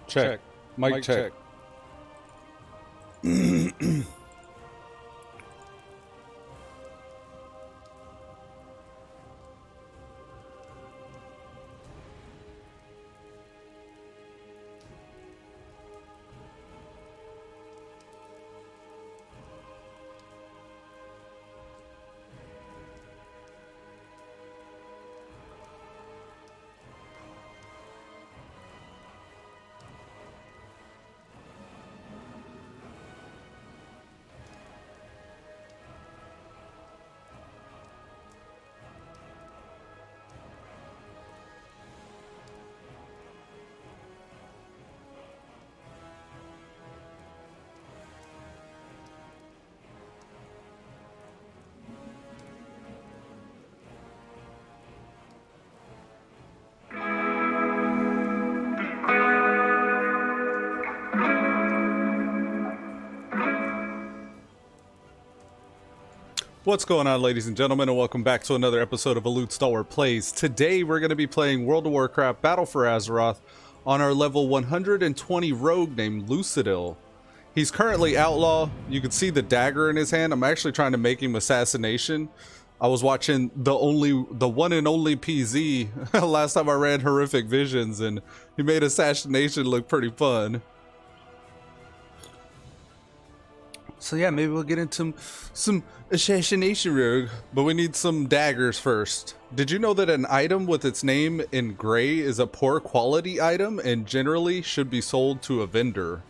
Check. Mic check. What's going on, ladies and gentlemen, and welcome back to another episode of Elude Stalwart Plays. Today we're going to be playing World of Warcraft Battle for Azeroth on our level 120 rogue named Lucidil. He's currently outlaw. You can see the dagger in his hand. I'm actually trying to make him assassination. I was watching the one and only PZ last time I ran Horrific Visions, and he made assassination look pretty fun. So yeah, maybe we'll get into some assassination rogue, but we need some daggers first. Did you know that an item with its name in gray is a poor quality item and generally should be sold to a vendor?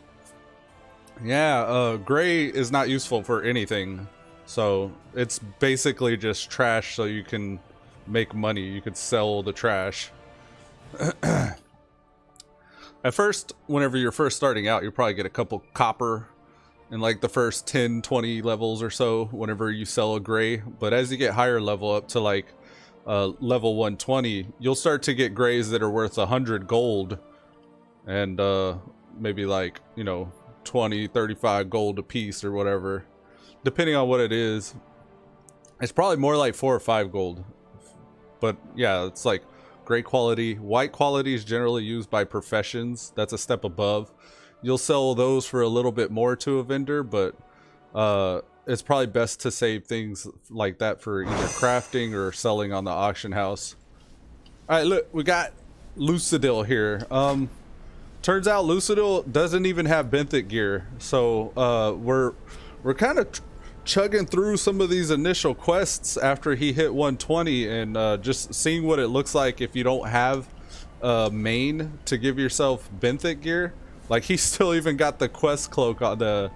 Yeah, gray is not useful for anything. So it's basically just trash so you can make money. You could sell the trash. At first, whenever you're first starting out, you'll probably get a couple copper in like the first 10, 20 levels or so whenever you sell a gray. But as you get higher level up to like level 120, you'll start to get grays that are worth 100 gold and maybe like, you know, 20, 35 gold a piece or whatever, depending on what it is. It's probably more like 4 or 5 gold. But yeah, it's like gray quality. White quality is generally used by professions. That's a step above. You'll sell those for a little bit more to a vendor, but it's probably best to save things like that for either crafting or selling on the auction house. All right, look, we got Lucidil here. Turns out Lucidil doesn't even have benthic gear, so we're kind of chugging through some of these initial quests after he hit 120 and just seeing what it looks like if you don't have a main to give yourself benthic gear. Like, he's still even got the quest cloak on, the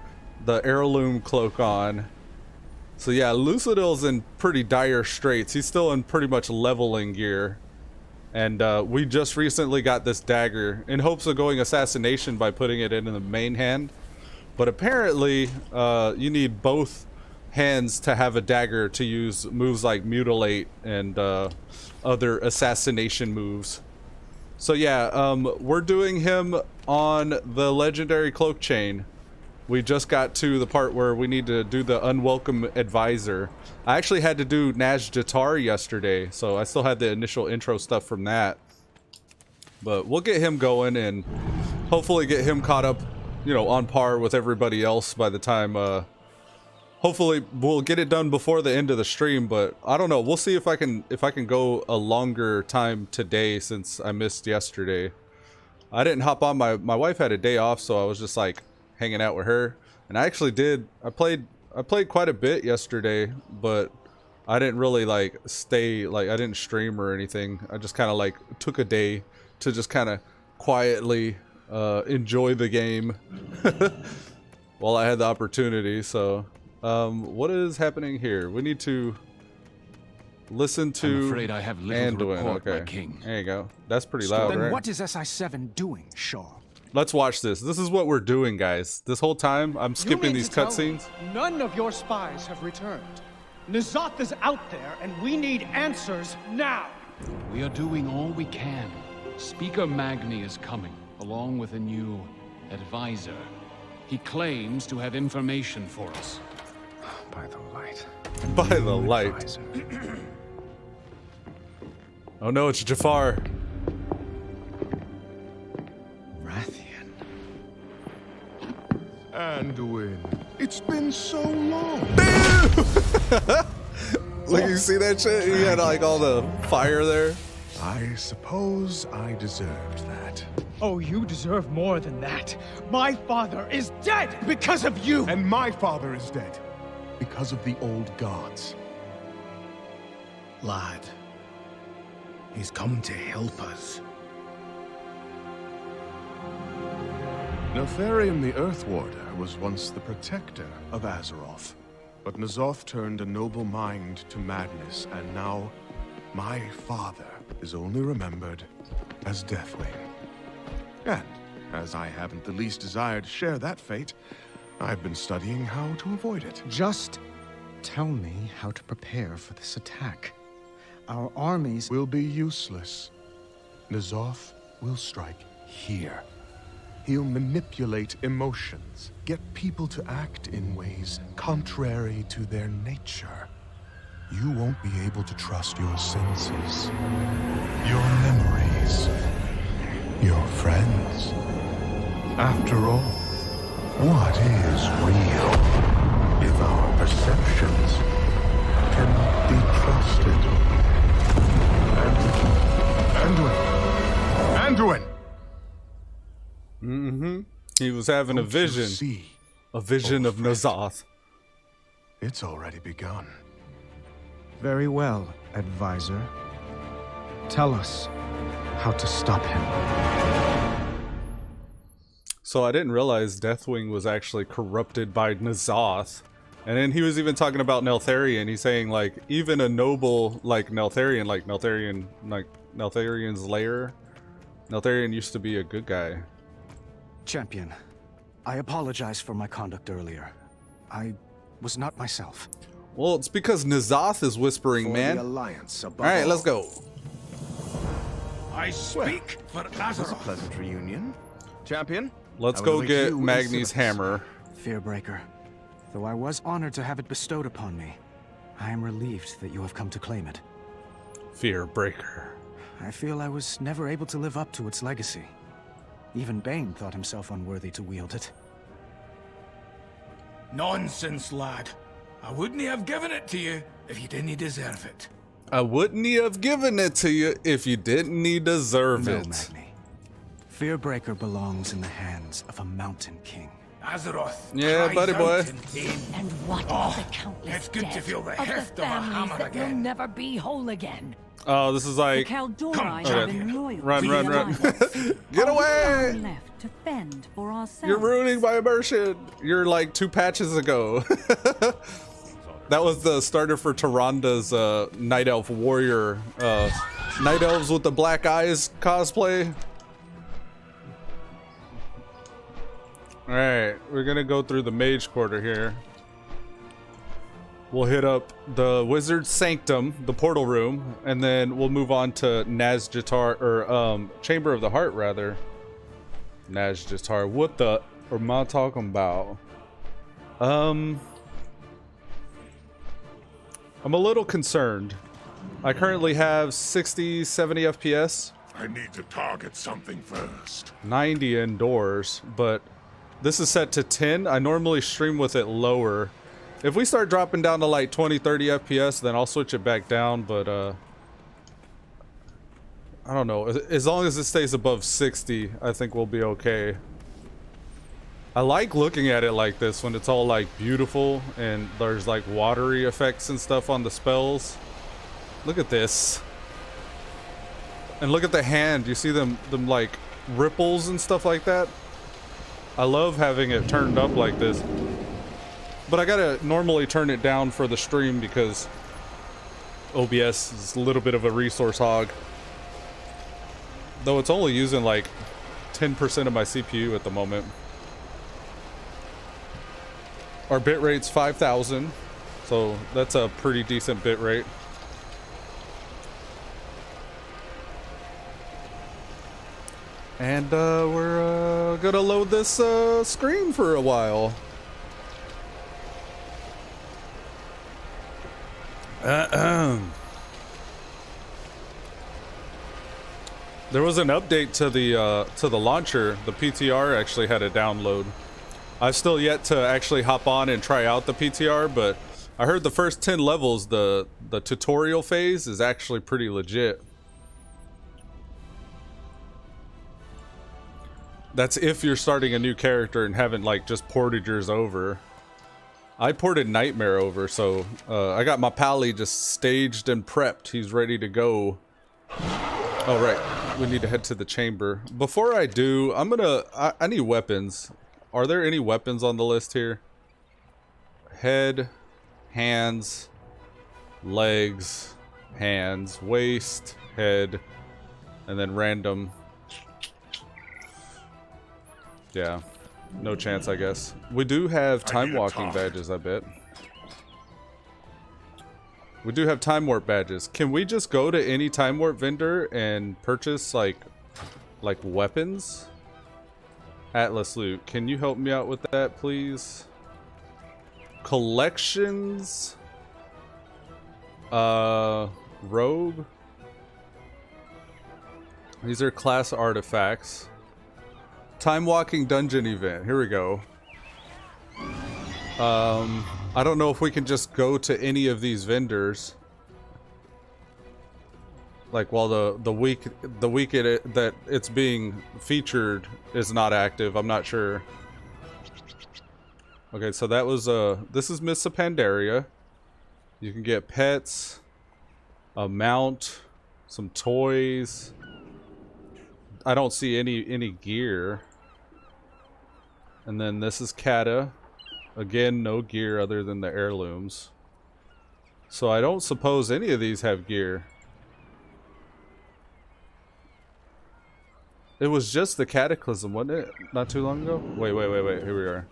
heirloom cloak on. So yeah, Lucidil's in pretty dire straits. He's still in pretty much leveling gear. And we just recently got this dagger in hopes of going assassination by putting it in the main hand. But apparently you need both hands to have a dagger to use moves like mutilate and other assassination moves. So yeah, we're doing him on the legendary cloak chain. We just got to the part where we need to do the unwelcome advisor. I actually had to do Naj Jatar yesterday, so I still had the initial intro stuff from that. But we'll get him going and hopefully get him caught up, you know, on par with everybody else by the time hopefully we'll get it done before the end of the stream, but I don't know. We'll see if I can go a longer time today since I missed yesterday. I didn't hop on. My wife had a day off, so I was just like hanging out with her. And I actually did. I played quite a bit yesterday, but I didn't really like stay, like I didn't stream or anything. I just kind of like took a day to just kind of quietly enjoy the game while I had the opportunity. So what is happening here? We need to listen to. I'm afraid I have little to report, okay. my king. There you go. That's pretty loud, Then right? what is SI7 doing, Shaw? Let's watch this. This is what we're doing, guys. This whole time, I'm skipping these cutscenes. None of your spies have returned. N'Zoth is out there, and we need answers now. We are doing all we can. Speaker Magni is coming, along with a new advisor. He claims to have information for us. By the light. By the light. Oh no, it's Jafar. Rathian. Anduin, it's been so long. Look, you see that shit? He had like all the fire there. I suppose I deserved that. Oh, you deserve more than that. My father is dead because of you! And my father is dead because of the old gods. Lad. He's come to help us. Nefarian the Earthwarder was once the protector of Azeroth. But N'Zoth turned a noble mind to madness, and now my father is only remembered as Deathwing. And, as I haven't the least desire to share that fate, I've been studying how to avoid it. Just tell me how to prepare for this attack. Our armies Will be useless. N'Zoth will strike here. He'll manipulate emotions, get people to act in ways contrary to their nature. You won't be able to trust your senses, your memories, your friends. After all, what is real if our perceptions cannot be trusted? Anduin! He was having a vision. See, A vision old of friend. N'Zoth. It's already begun. very well, advisor. Tell us how to stop him. So I didn't realize Deathwing was actually corrupted by N'Zoth. And then he was even talking about Neltharion. He's saying like even a noble like Neltharion, like Neltharion's lair. Neltharion used to be a good guy. Champion, I apologize for my conduct earlier. I was not myself. Well, it's because N'Zoth is whispering, For man. the Alliance above All right, all. let's go. I speak for This was a Azeroth. pleasant reunion. Champion? Let's I will go await get you in Magni's Civics. hammer. Fearbreaker, though I was honored to have it bestowed upon me, I am relieved that you have come to claim it. Fearbreaker. I feel I was never able to live up to its legacy. Even Bane thought himself unworthy to wield it. Nonsense, lad. I wouldn't have given it to you if you didn't deserve it. I wouldn't have given it to you if you didn't deserve No, it. Magni. Fearbreaker belongs in the hands of a mountain king. Azeroth. Yeah, cries buddy out boy. in pain. And what Oh, of the countless it's good to dead feel the of heft the of a families hammer that will again. never be whole again? Oh, this is The like Kaldorite Come, have okay. been loyal Run, to run, the run. Alliance. Get All we away! are left to fend for ourselves. You're ruining my immersion. You're like 2 patches ago. That was the starter for Tyranda's Night Elf Warrior. Night Elves with the black eyes cosplay. Alright, we're gonna go through the Mage Quarter here. We'll hit up the Wizard's Sanctum, the portal room, and then we'll move on to Nazjatar, or Chamber of the Heart, rather. Nazjatar, what the am I talking about? I'm a little concerned. I currently have 60, 70 FPS, I need to target something first. 90 indoors, but this is set to 10. I normally stream with it lower. If we start dropping down to like 20, 30 FPS, then I'll switch it back down, but I don't know. As long as it stays above 60, I think we'll be okay. I like looking at it like this when it's all like beautiful and there's like watery effects and stuff on the spells. Look at this. And look at the hand. You see them like ripples and stuff like that? I love having it turned up like this. But I gotta normally turn it down for the stream because OBS is a little bit of a resource hog. Though it's only using like 10% of my CPU at the moment. Our bitrate's 5,000, so that's a pretty decent bitrate. And we're gonna load this screen for a while. There was an update to the launcher. The PTR actually had a download. I've still yet to actually hop on and try out the PTR, but I heard the first 10 levels, the tutorial phase is actually pretty legit. That's if you're starting a new character and haven't like just ported yours over. I ported Nightmare over, so I got my pally just staged and prepped. He's ready to go. Oh, right. We need to head to the chamber. Before I do, I need weapons. Are there any weapons on the list here? Head, hands, legs, hands, waist, head, and then random. Yeah, no chance, I guess. We do have time walking badges, I bet. We do have time warp badges. Can we just go to any time warp vendor and purchase like weapons? Atlas loot. Can you help me out with that, please? Collections. Rogue. These are class artifacts. Time walking dungeon event. Here we go. I don't know if we can just go to any of these vendors. Like while the week that it's being featured is not active. I'm not sure. Okay, so that was this is Miss Pandaria. You can get pets, a mount, some toys. I don't see any gear. And then this is Kata. Again, no gear other than the heirlooms. So I don't suppose any of these have gear. It was just the Cataclysm, wasn't it? Not too long ago? Wait. Here we are.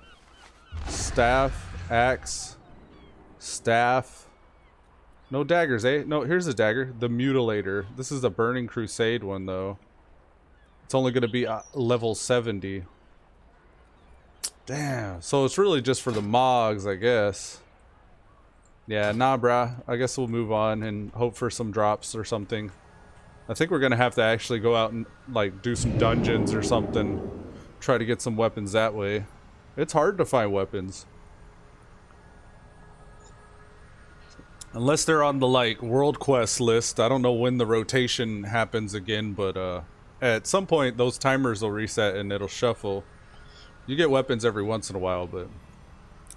Staff, axe, staff. No daggers, eh? No, here's a dagger. The Mutilator. This is the Burning Crusade one, though. It's only going to be level 70. Damn. So it's really just for the Mogs, I guess. Yeah, nah, brah. I guess we'll move on and hope for some drops or something. I think we're going to have to actually go out and, like, do some dungeons or something. Try to get some weapons that way. It's hard to find weapons. Unless they're on the, like, World Quest list. I don't know when the rotation happens again, but at some point those timers will reset and it'll shuffle. You get weapons every once in a while, but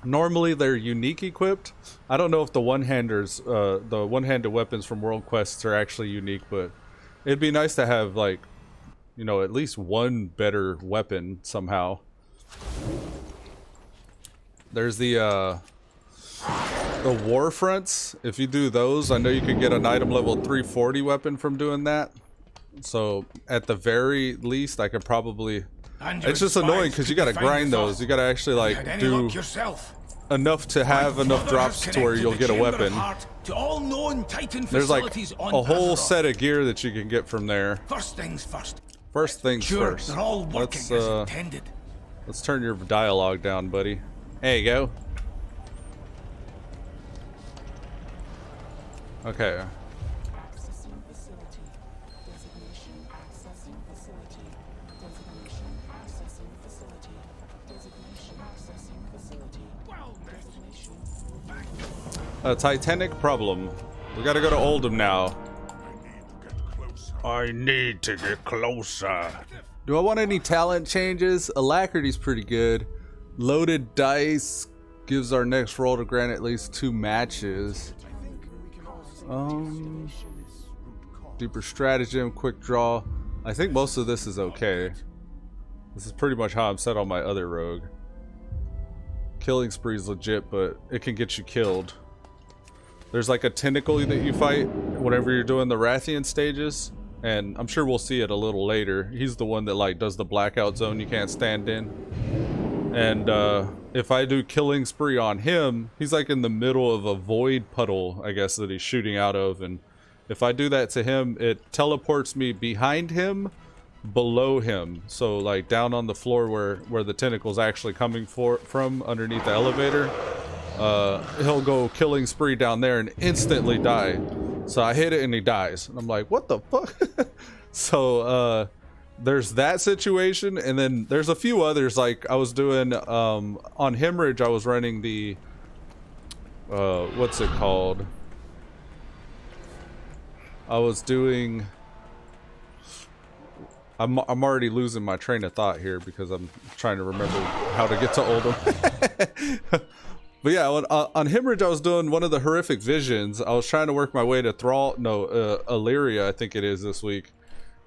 normally they're unique equipped. I don't know if the one-handers, the one-handed weapons from World Quests are actually unique, but it'd be nice to have, like, you know, at least one better weapon somehow. There's the war fronts. If you do those, I know you could get an item level 340 weapon from doing that. So at the very least, I could probably. It's just annoying because you gotta grind those. You gotta actually, like, do enough to have enough drops to where you'll get a weapon. There's like a whole set of gear that you can get from there. First things first. First things first. They're all working as intended. Let's turn your dialogue down, buddy. There you go. Okay. A Titanic problem. We gotta go to Oldham now. I need to get closer. Do I want any talent changes? Alacrity's pretty good. Loaded dice gives our next roll to grant at least 2 matches. Deeper stratagem, quick draw. I think most of this is okay. This is pretty much how I'm set on my other rogue. Killing spree's legit, but it can get you killed. There's like a tentacle that you fight whenever you're doing the Rathian stages, and I'm sure we'll see it a little later. He's the one that, like, does the blackout zone you can't stand in. And if I do killing spree on him, he's like in the middle of a void puddle, I guess, that he's shooting out of, and if I do that to him, it teleports me behind him, below him, so like down on the floor where the tentacle's actually coming from underneath the elevator. He'll go killing spree down there and instantly die. So I hit it and he dies. And I'm like, what the fuck? So there's that situation, and then there's a few others. Like I was doing on Hemorrhage, I was running the what's it called? I was doing. I'm already losing my train of thought here because I'm trying to remember how to get to Oldham. But yeah, on Hemorrhage, I was doing one of the horrific visions. I was trying to work my way to Illyria, I think it is this week.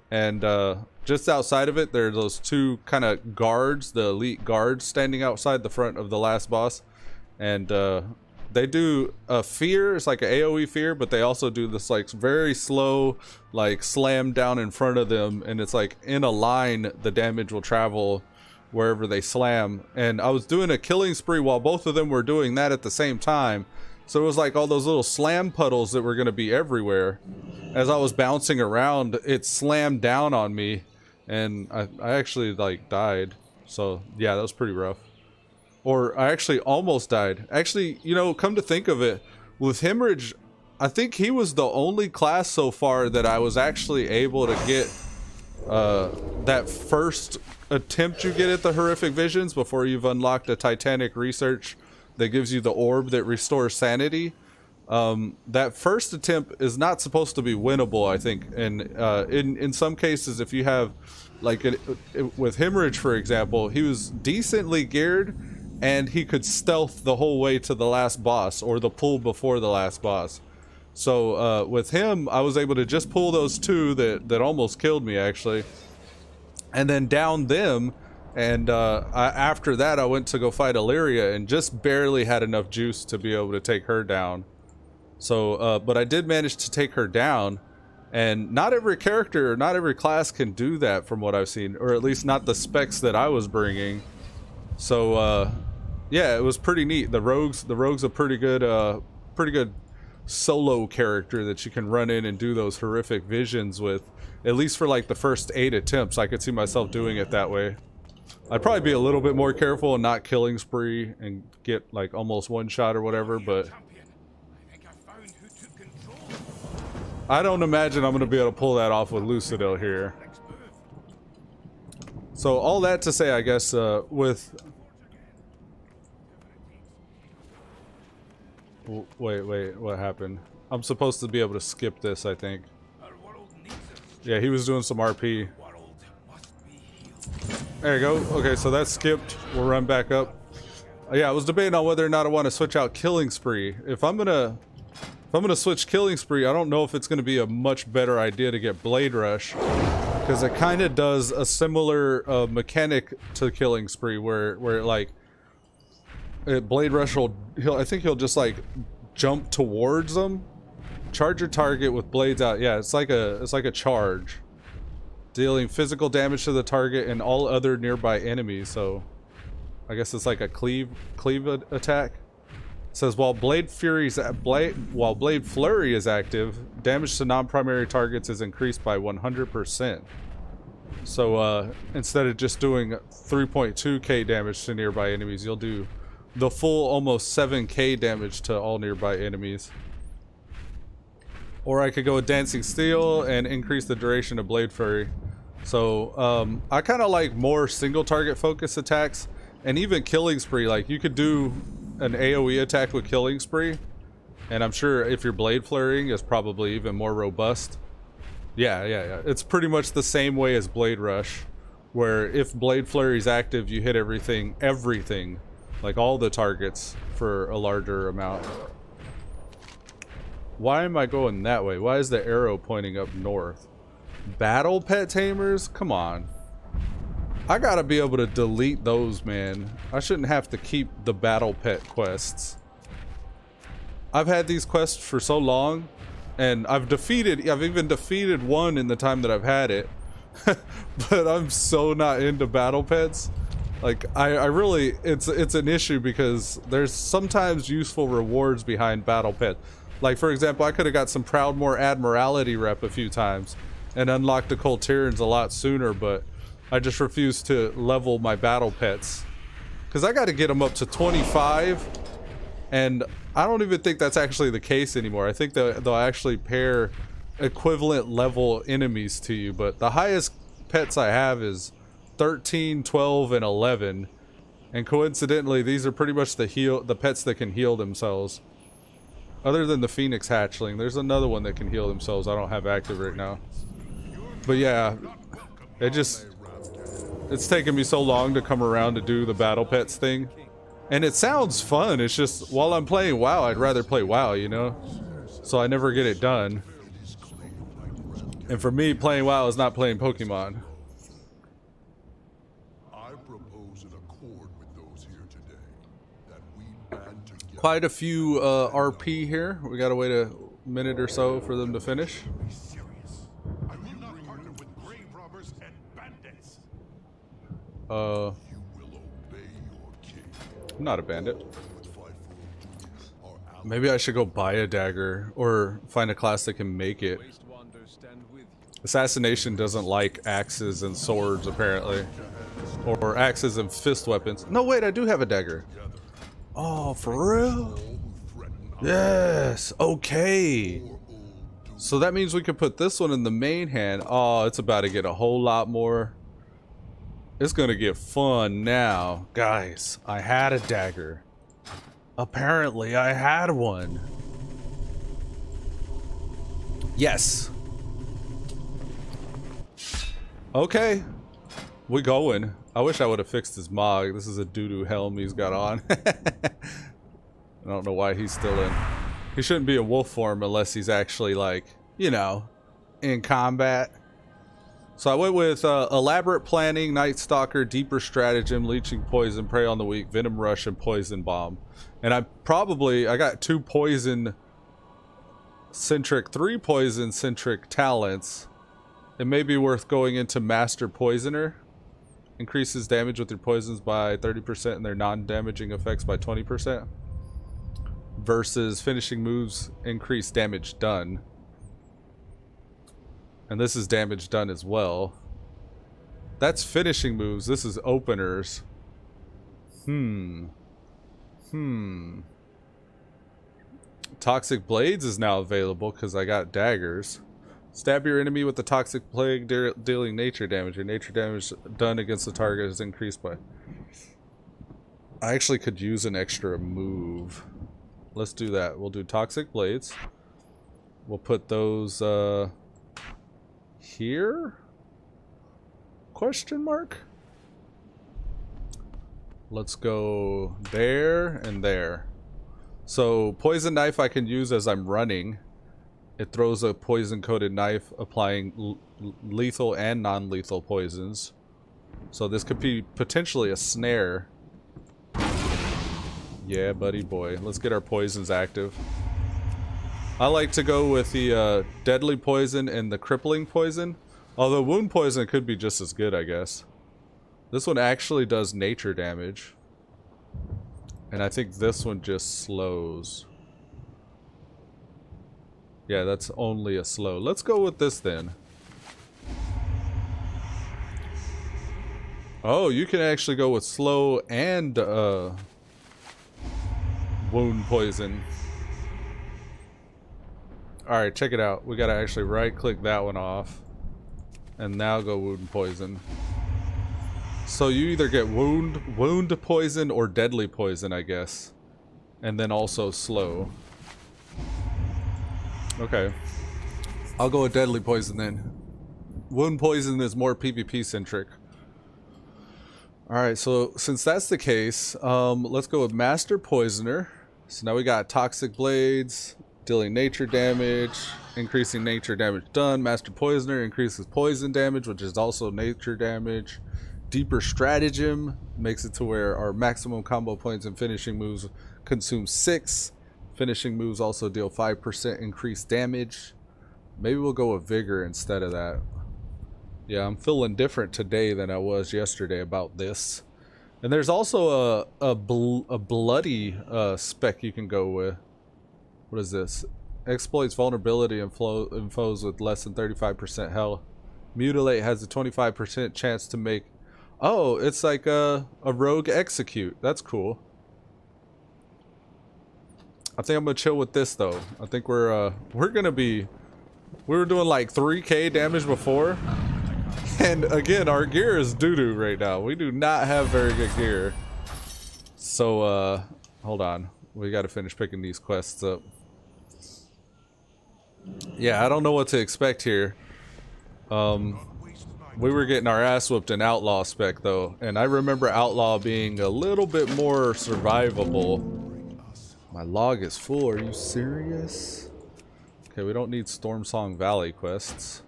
And just outside of it, there are those 2 kind of guards, the elite guards, standing outside the front of the last boss. And they do a fear. It's like an AoE fear, but they also do this like very slow, like slam down in front of them. And it's like in a line, the damage will travel wherever they slam. And I was doing a killing spree while both of them were doing that at the same time. So it was like all those little slam puddles that were going to be everywhere. As I was bouncing around, it slammed down on me, and I actually like died. So yeah, that was pretty rough. Or I actually almost died. Actually, you know, come to think of it, with Hemorrhage, I think he was the only class so far that I was actually able to get that first attempt you get at the horrific visions before you've unlocked a Titanic research that gives you the orb that restores sanity. That first attempt is not supposed to be winnable, I think. And in some cases, if you have, like with Hemorrhage, for example, he was decently geared and he could stealth the whole way to the last boss, or the pull before the last boss. So with him, I was able to just pull those 2 that almost killed me, actually, and then down them And after that, I went to go fight Illyria and just barely had enough juice to be able to take her down. So, but I did manage to take her down. And not every character, not every class can do that from what I've seen. Or at least not the specs that I was bringing. So, yeah, it was pretty neat. The rogue's a pretty good solo character that you can run in and do those horrific visions with. At least for like the first 8 attempts, I could see myself doing it that way. I'd probably be a little bit more careful and not killing spree and get like almost one shot or whatever, but I don't imagine I'm going to be able to pull that off with Lucidil here. So all that to say, I guess, with... Wait, what happened? I'm supposed to be able to skip this, I think. Yeah, he was doing some RP. There you go. Okay, so that's skipped. We'll run back up. Yeah, I was debating on whether or not I want to switch out Killing Spree. If I'm gonna switch Killing Spree, I don't know if it's gonna be a much better idea to get Blade Rush, because it kind of does a similar mechanic to Killing Spree, where like Blade Rush I think he'll just like jump towards them, charge your target with blades out. Yeah, it's like a charge, dealing physical damage to the target and all other nearby enemies. So I guess it's like a cleave attack. It says while Blade Flurry is active, damage to non-primary targets is increased by 100%. So instead of just doing 3.2k damage to nearby enemies, you'll do the full almost 7k damage to all nearby enemies. Or I could go with Dancing Steel and increase the duration of Blade Flurry. So I kind of like more single target focus attacks, and even Killing Spree. Like you could do an AoE attack with Killing Spree, and I'm sure if you're Blade Flurrying, it's probably even more robust. Yeah. It's pretty much the same way as Blade Rush, where if Blade Flurry is active, you hit everything, like all the targets for a larger amount. Why am I going that way? Why is the arrow pointing up north? Battle pet tamers? Come on. I gotta be able to delete those, man. I shouldn't have to keep the battle pet quests. I've had these quests for so long, and I've even defeated one in the time that I've had it. But I'm so not into battle pets. Like I really, it's an issue because there's sometimes useful rewards behind battle pets. Like for example, I could have got some Proudmoore Admiralty rep a few times and unlocked the Coltyrans a lot sooner, but I just refuse to level my battle pets because I got to get them up to 25, and I don't even think that's actually the case anymore. I think that they'll actually pair equivalent level enemies to you, but the highest pets I have is 13, 12, and 11, and coincidentally these are pretty much the pets that can heal themselves. Other than the Phoenix Hatchling, there's another one that can heal themselves I don't have active right now. But yeah, it's taken me so long to come around to do the battle pets thing. And it sounds fun, it's just while I'm playing WoW, I'd rather play WoW, you know? So I never get it done. And for me, playing WoW is not playing Pokemon. Quite a few RP here. We gotta wait a minute or so for them to finish. I'm not a bandit. Maybe I should go buy a dagger or find a class that can make it. Assassination doesn't like axes and swords apparently, or axes and fist weapons. No, wait, I do have a dagger. Oh, for real? Yes, okay. So that means we can put this one in the main hand. Oh, it's about to get a whole lot more. It's gonna get fun now. Guys, I had a dagger. Apparently, I had one. Yes. Okay. We going. I wish I would have fixed his mog. This is a doo-doo helm he's got on. I don't know why he's still in. He shouldn't be in wolf form unless he's actually like, you know, in combat. So I went with elaborate planning, Night Stalker, deeper stratagem, leeching poison, prey on the weak, venom rush, and poison bomb. And I got 2 poison centric, 3 poison centric talents. It may be worth going into Master Poisoner. Increases damage with your poisons by 30% and their non-damaging effects by 20%. Versus finishing moves, increase damage done. And this is damage done as well. That's finishing moves. This is openers. Toxic Blades is now available because I got daggers. Stab your enemy with the Toxic Plague, dealing nature damage. Your nature damage done against the target is increased by... I actually could use an extra move. Let's do that. We'll do Toxic Blades. We'll put those here? Question mark? Let's go there and there. So poison knife I can use as I'm running. It throws a poison coated knife, applying lethal and non-lethal poisons. So this could be potentially a snare. Yeah, buddy boy. Let's get our poisons active. I like to go with the deadly poison and the crippling poison. Although wound poison could be just as good, I guess. This one actually does nature damage. And I think this one just slows. Yeah, that's only a slow. Let's go with this then. Oh, you can actually go with slow and wound poison. Alright, check it out. We gotta actually right click that one off. And now go wound poison. So you either get wound poison or deadly poison, I guess. And then also slow. Okay. I'll go with deadly poison then. Wound poison is more PvP centric. Alright, so since that's the case, let's go with Master Poisoner. So now we got Toxic Blades, dealing nature damage, increasing nature damage done. Master Poisoner increases poison damage, which is also nature damage. Deeper Stratagem makes it to where our maximum combo points and finishing moves consume 6. Finishing moves also deal 5% increased damage. Maybe we'll go with Vigor instead of that. Yeah, I'm feeling different today than I was yesterday about this. And there's also a bloody spec you can go with. What is this? Exploits vulnerability and foes with less than 35% health. Mutilate has a 25% chance to make... Oh, it's like a rogue execute. That's cool. I think I'm gonna chill with this though. I think we're gonna be... We were doing like 3k damage before. And again, our gear is doo-doo right now. We do not have very good gear. So, hold on. We gotta finish picking these quests up. Yeah, I don't know what to expect here. We were getting our ass whooped in Outlaw spec though. And I remember Outlaw being a little bit more survivable. My log is full, are you serious? Okay, we don't need Storm Song Valley quests.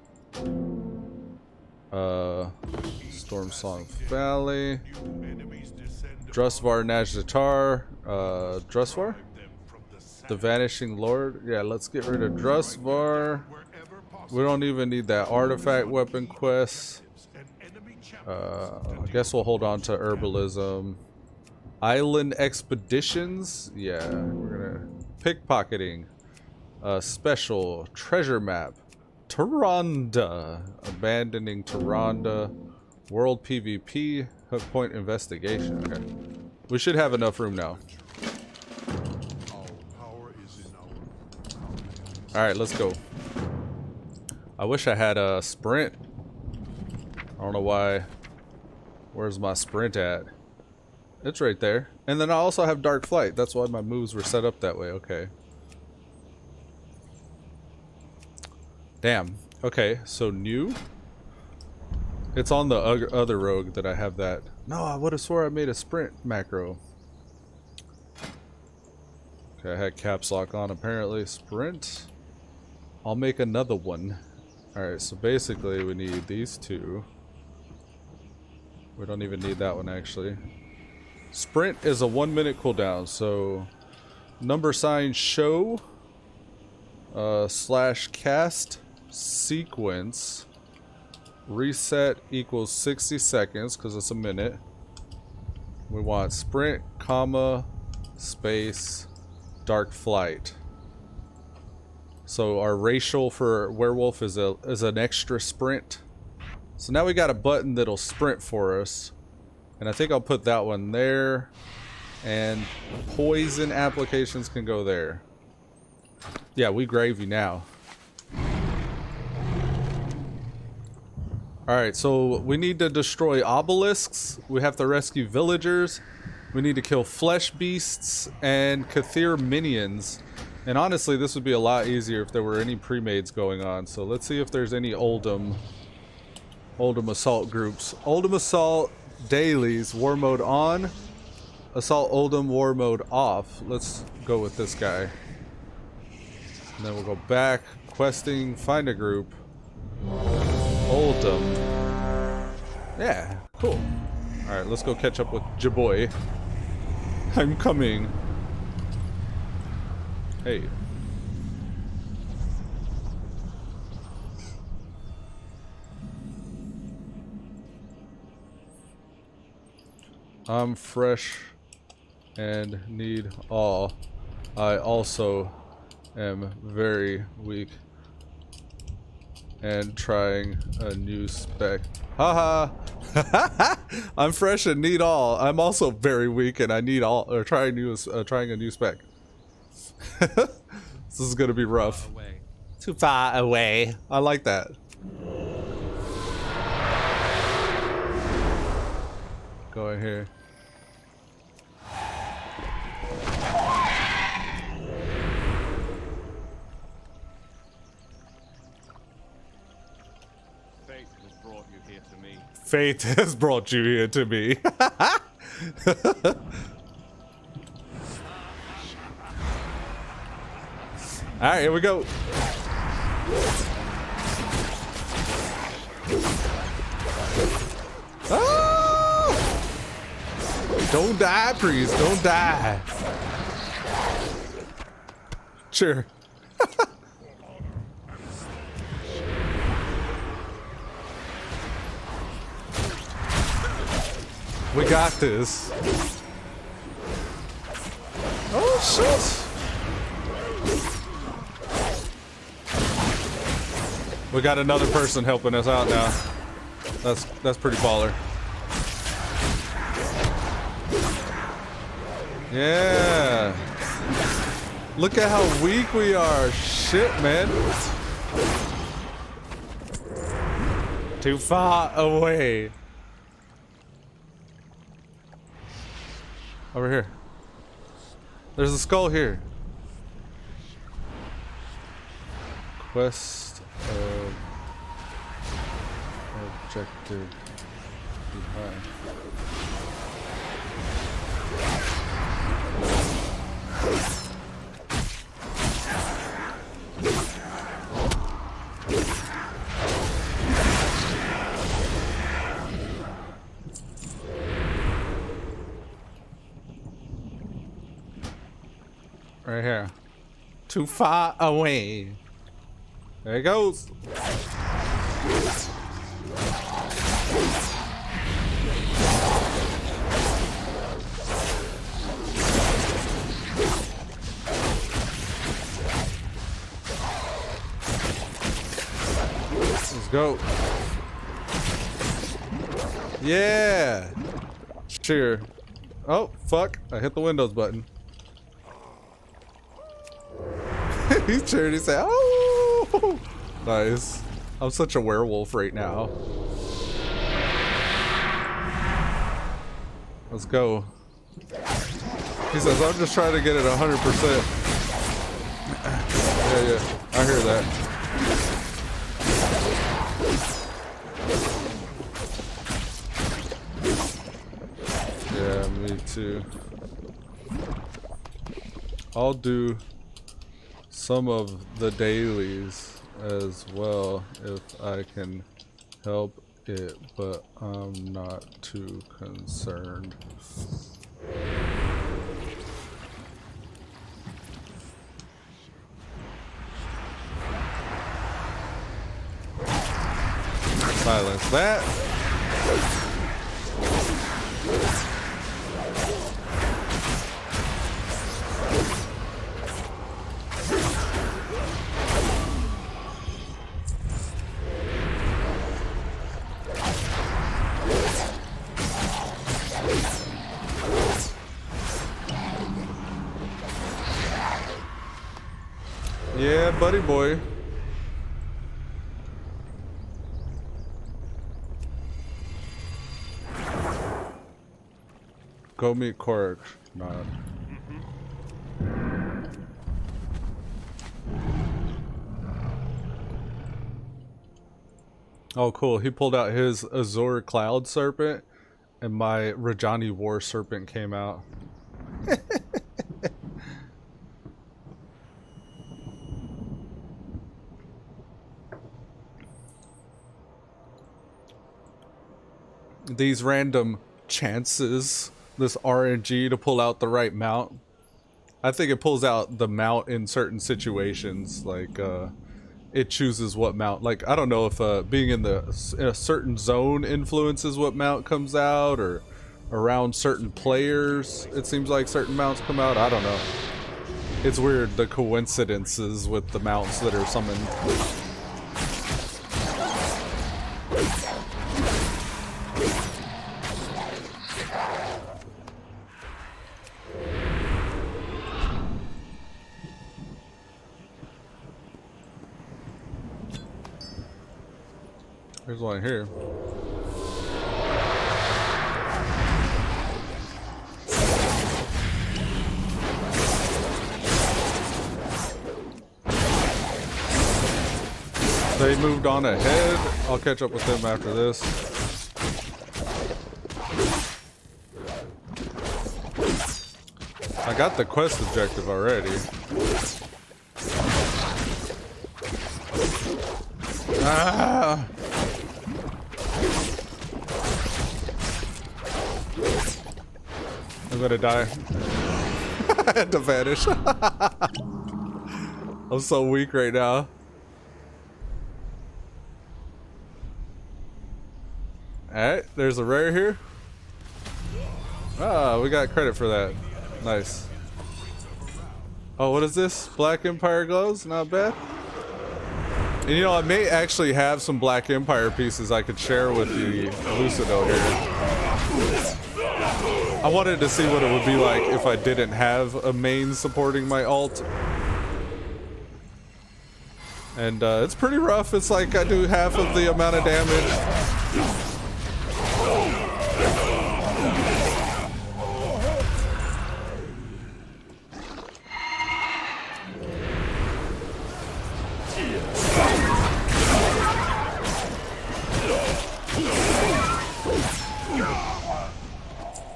Storm Song Valley. Drusvar Najdatar. Drusvar? The Vanishing Lord. Yeah, let's get rid of Drusvar. We don't even need that artifact weapon quest. I guess we'll hold on to Herbalism. Island Expeditions. Yeah, we're gonna... Pickpocketing. Special. Treasure map. Tyrande. Abandoning Tyrande. World PvP. Hook point investigation. Okay. We should have enough room now. Alright, let's go. I wish I had a sprint. I don't know why. Where's my sprint at? It's right there. And then I also have Dark Flight. That's why my moves were set up that way. Okay. Damn. Okay, so new. It's on the other rogue that I have that. No, I would have swore I made a sprint macro. Okay, I had caps lock on apparently. Sprint. I'll make another one. Alright, so basically we need these two. We don't even need that one actually. Sprint is a 1 minute cooldown, so number sign show / cast sequence reset equals 60 seconds because it's a minute. We want sprint, comma, space, dark flight. So our racial for werewolf is an extra sprint. So now we got a button that'll sprint for us. And I think I'll put that one there. And poison applications can go there. Yeah, we gravy now. Alright, so we need to destroy obelisks. We have to rescue villagers. We need to kill flesh beasts and Kathir minions. And honestly, this would be a lot easier if there were any pre-mades going on. So let's see if there's any Oldham assault groups. Oldham assault dailies, war mode on. Assault Oldham, war mode off. Let's go with this guy. And then we'll go back, questing, find a group. Oldham. Yeah, cool. Alright, let's go catch up with Jaboy. I'm coming. Hey. I'm fresh and need all. I also am very weak and trying a new spec. Haha. I'm fresh and need all. I'm also very weak and I need all, or trying a new spec. This is gonna be rough. Too far away. I like that. Go in here. Fate has brought you here to me. Alright, here we go. Ah! Don't die, priest. Don't die. Sure. We got this. Oh shit! We got another person helping us out now. That's pretty baller. Yeah. Look at how weak we are. Shit, man. Too far away. Over here. There's a skull here. Quest objective behind. Right here. Too far away. There it goes. Let's go. Yeah. Sure. Oh, fuck. I hit the Windows button. He's cheering. He said, "Oh, nice." I'm such a werewolf right now. Let's go. He says, "I'm just trying to get it 100%." Yeah, I hear that. Yeah, me too. I'll do some of the dailies as well if I can help it, but I'm not too concerned. Silence that. Yeah, buddy boy. Go meet Cork. Nod. Oh, cool. He pulled out his Azure Cloud Serpent, and my Rajani War Serpent came out. These random chances, this RNG to pull out the right mount. I think it pulls out the mount in certain situations, like it chooses what mount. Like, I don't know if being in a certain zone influences what mount comes out, or around certain players it seems like certain mounts come out. I don't know. It's weird, the coincidences with the mounts that are summoned. There's one here. They moved on ahead. I'll catch up with them after this. I got the quest objective already. Ah! I'm gonna die. I had to vanish. I'm so weak right now. Alright, there's a rare here. Ah, we got credit for that. Nice. Oh, what is this? Black Empire glows? Not bad. And you know, I may actually have some Black Empire pieces I could share with the Lucidil here. I wanted to see what it would be like if I didn't have a main supporting my ult. And it's pretty rough. It's like I do half of the amount of damage.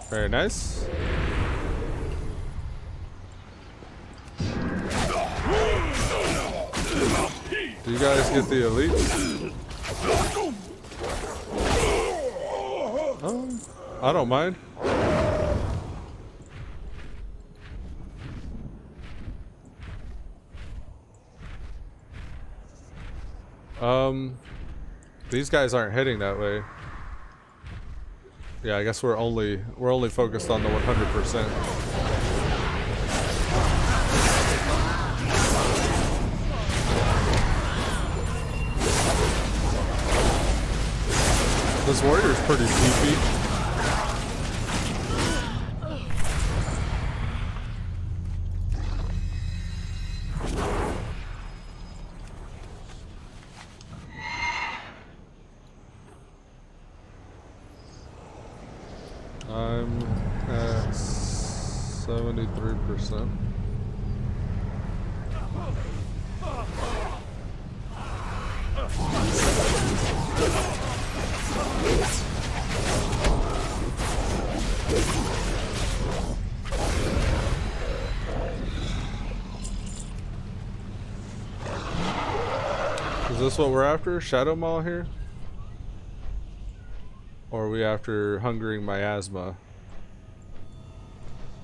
Very nice. Do you guys get the elite? Oh, I don't mind. These guys aren't heading that way. Yeah, I guess we're only focused on the 100%. This warrior's pretty beefy. I'm at 73%. Is this what we're after? Shadow Maw here? Or are we after hungering miasma?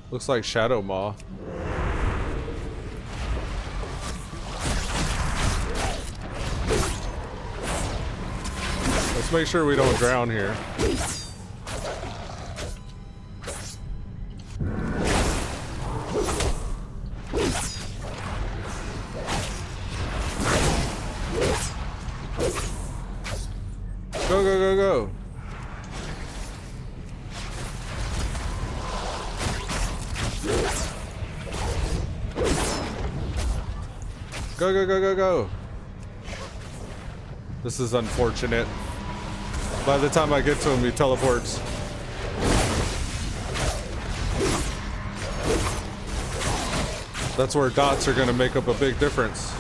Looks like Shadow Maw. Let's make sure we don't drown here. Go, go, go, go. Go, go, go, go, go. This is unfortunate. By the time I get to him, he teleports. That's where dots are going to make up a big difference.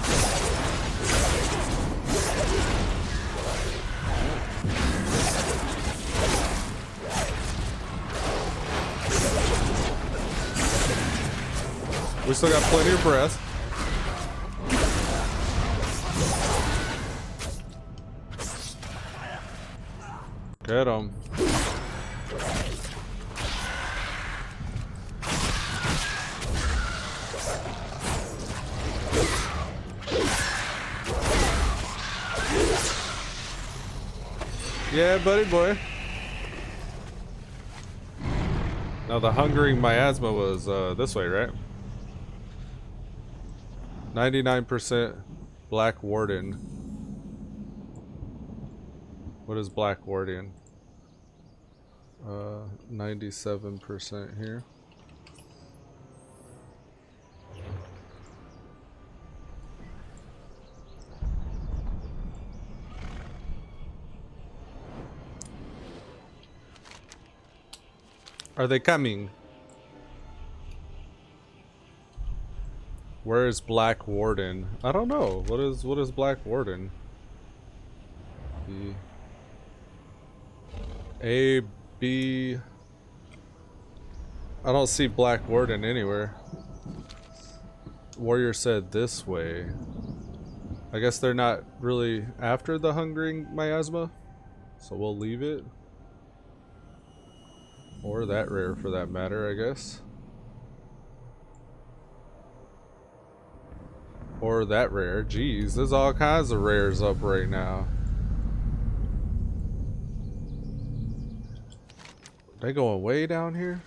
We still got plenty of breath. Get him. Yeah, buddy boy. Now the hungering miasma was this way, right? 99% Black Warden. What is Black Warden? 97% here. Are they coming? Where is Black Warden? I don't know. What is Black Warden? A B. I don't see Black Warden anywhere. Warrior said this way. I guess they're not really after the hungering miasma, so we'll leave it. Or that rare for that matter, I guess. Or that rare. Jeez, there's all kinds of rares up right now. They going way down here?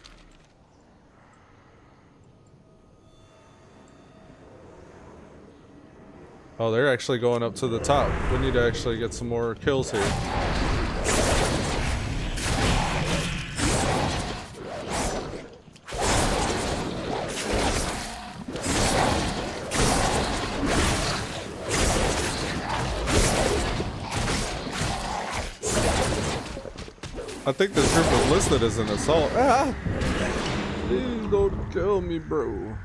Oh, they're actually going up to the top. We need to actually get some more kills here. I think this group was listed as an assault. Ah! Please don't kill me, bro.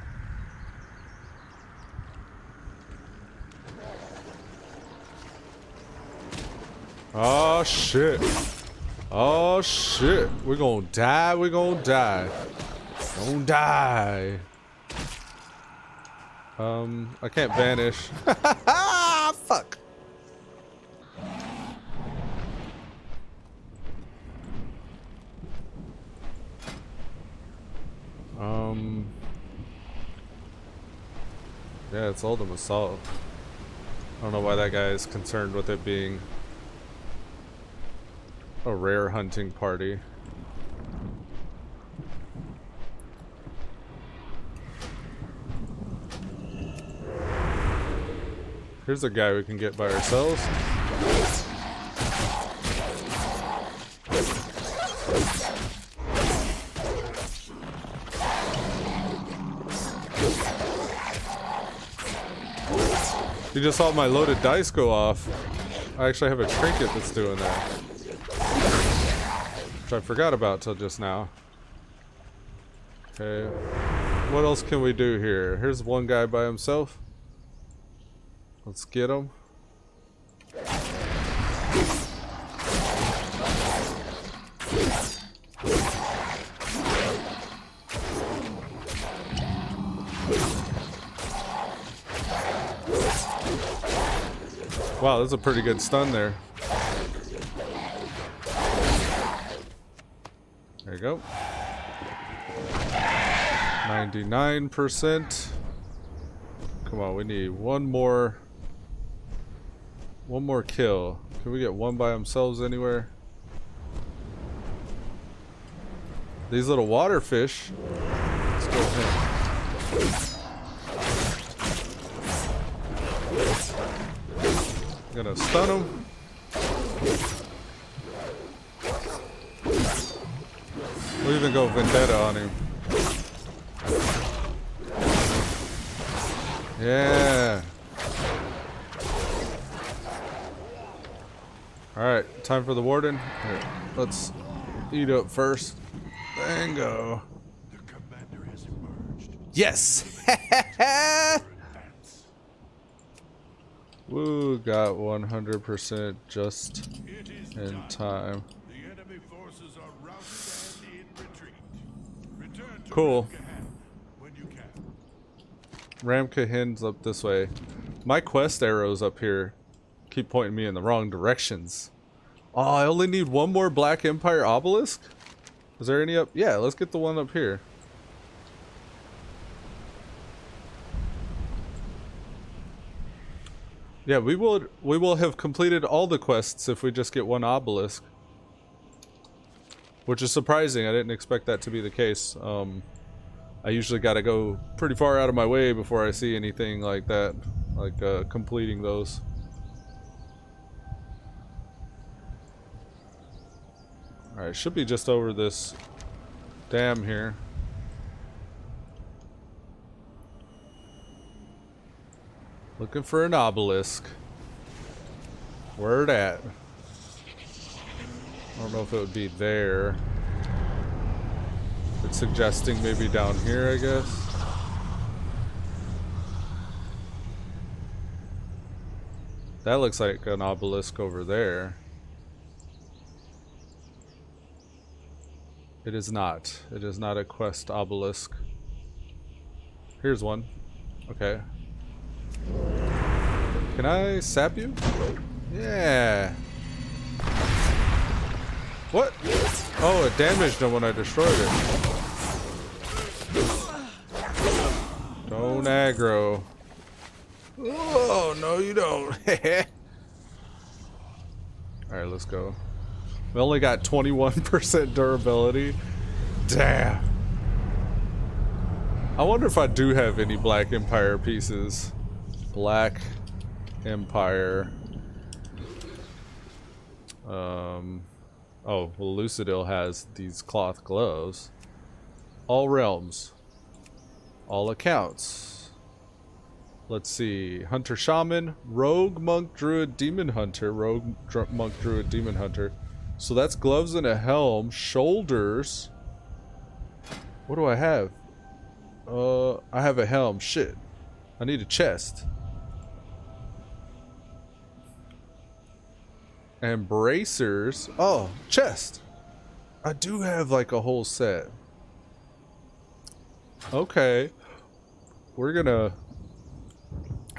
Oh shit. Oh shit. We're gonna die. We're gonna die. Gonna die. I can't vanish. Fuck. Yeah, it's Oldham Assault. I don't know why that guy is concerned with it being a rare hunting party. Here's a guy we can get by ourselves. You just saw my loaded dice go off. I actually have a trinket that's doing that, which I forgot about till just now. Okay, what else can we do here? Here's one guy by himself. Let's get him. Wow, that's a pretty good stun there. There you go. 99%. Come on, we need one more kill. Can we get one by themselves anywhere? These little water fish. Let's go with him. Gonna stun him. We'll even go Vendetta on him. Yeah. Alright, time for the warden. Here, let's eat up first. Bingo. The commander has emerged. Yes! Woo, got 100% just in time. The enemy forces are routed and in retreat. Return to Cool. Ramkahan when you can. Ramkahin's up this way. My quest arrows up here keep pointing me in the wrong directions. Oh, I only need one more Black Empire obelisk? Is there any up? Yeah, let's get the one up here. Yeah, we will have completed all the quests if we just get one obelisk. Which is surprising. I didn't expect that to be the case. I usually gotta go pretty far out of my way before I see anything like that. Like completing those. Alright, should be just over this dam here. Looking for an obelisk. Where it at? I don't know if it would be there. It's suggesting maybe down here, I guess. That looks like an obelisk over there. It is not. It is not a quest obelisk. Here's one. Okay. Can I sap you? Yeah. What? Oh, it damaged him when I destroyed it. Don't aggro. Oh, no you don't. Alright, let's go. We only got 21% durability. Damn. I wonder if I do have any Black Empire pieces. Black Empire. Oh, well, Lucidil has these cloth gloves. All realms. All accounts. Let's see. Hunter Shaman. Rogue Monk Druid Demon Hunter. Monk Druid Demon Hunter. So that's gloves and a helm. Shoulders. What do I have? I have a helm. Shit. I need a chest. And bracers. Oh, chest. I do have like a whole set. Okay. I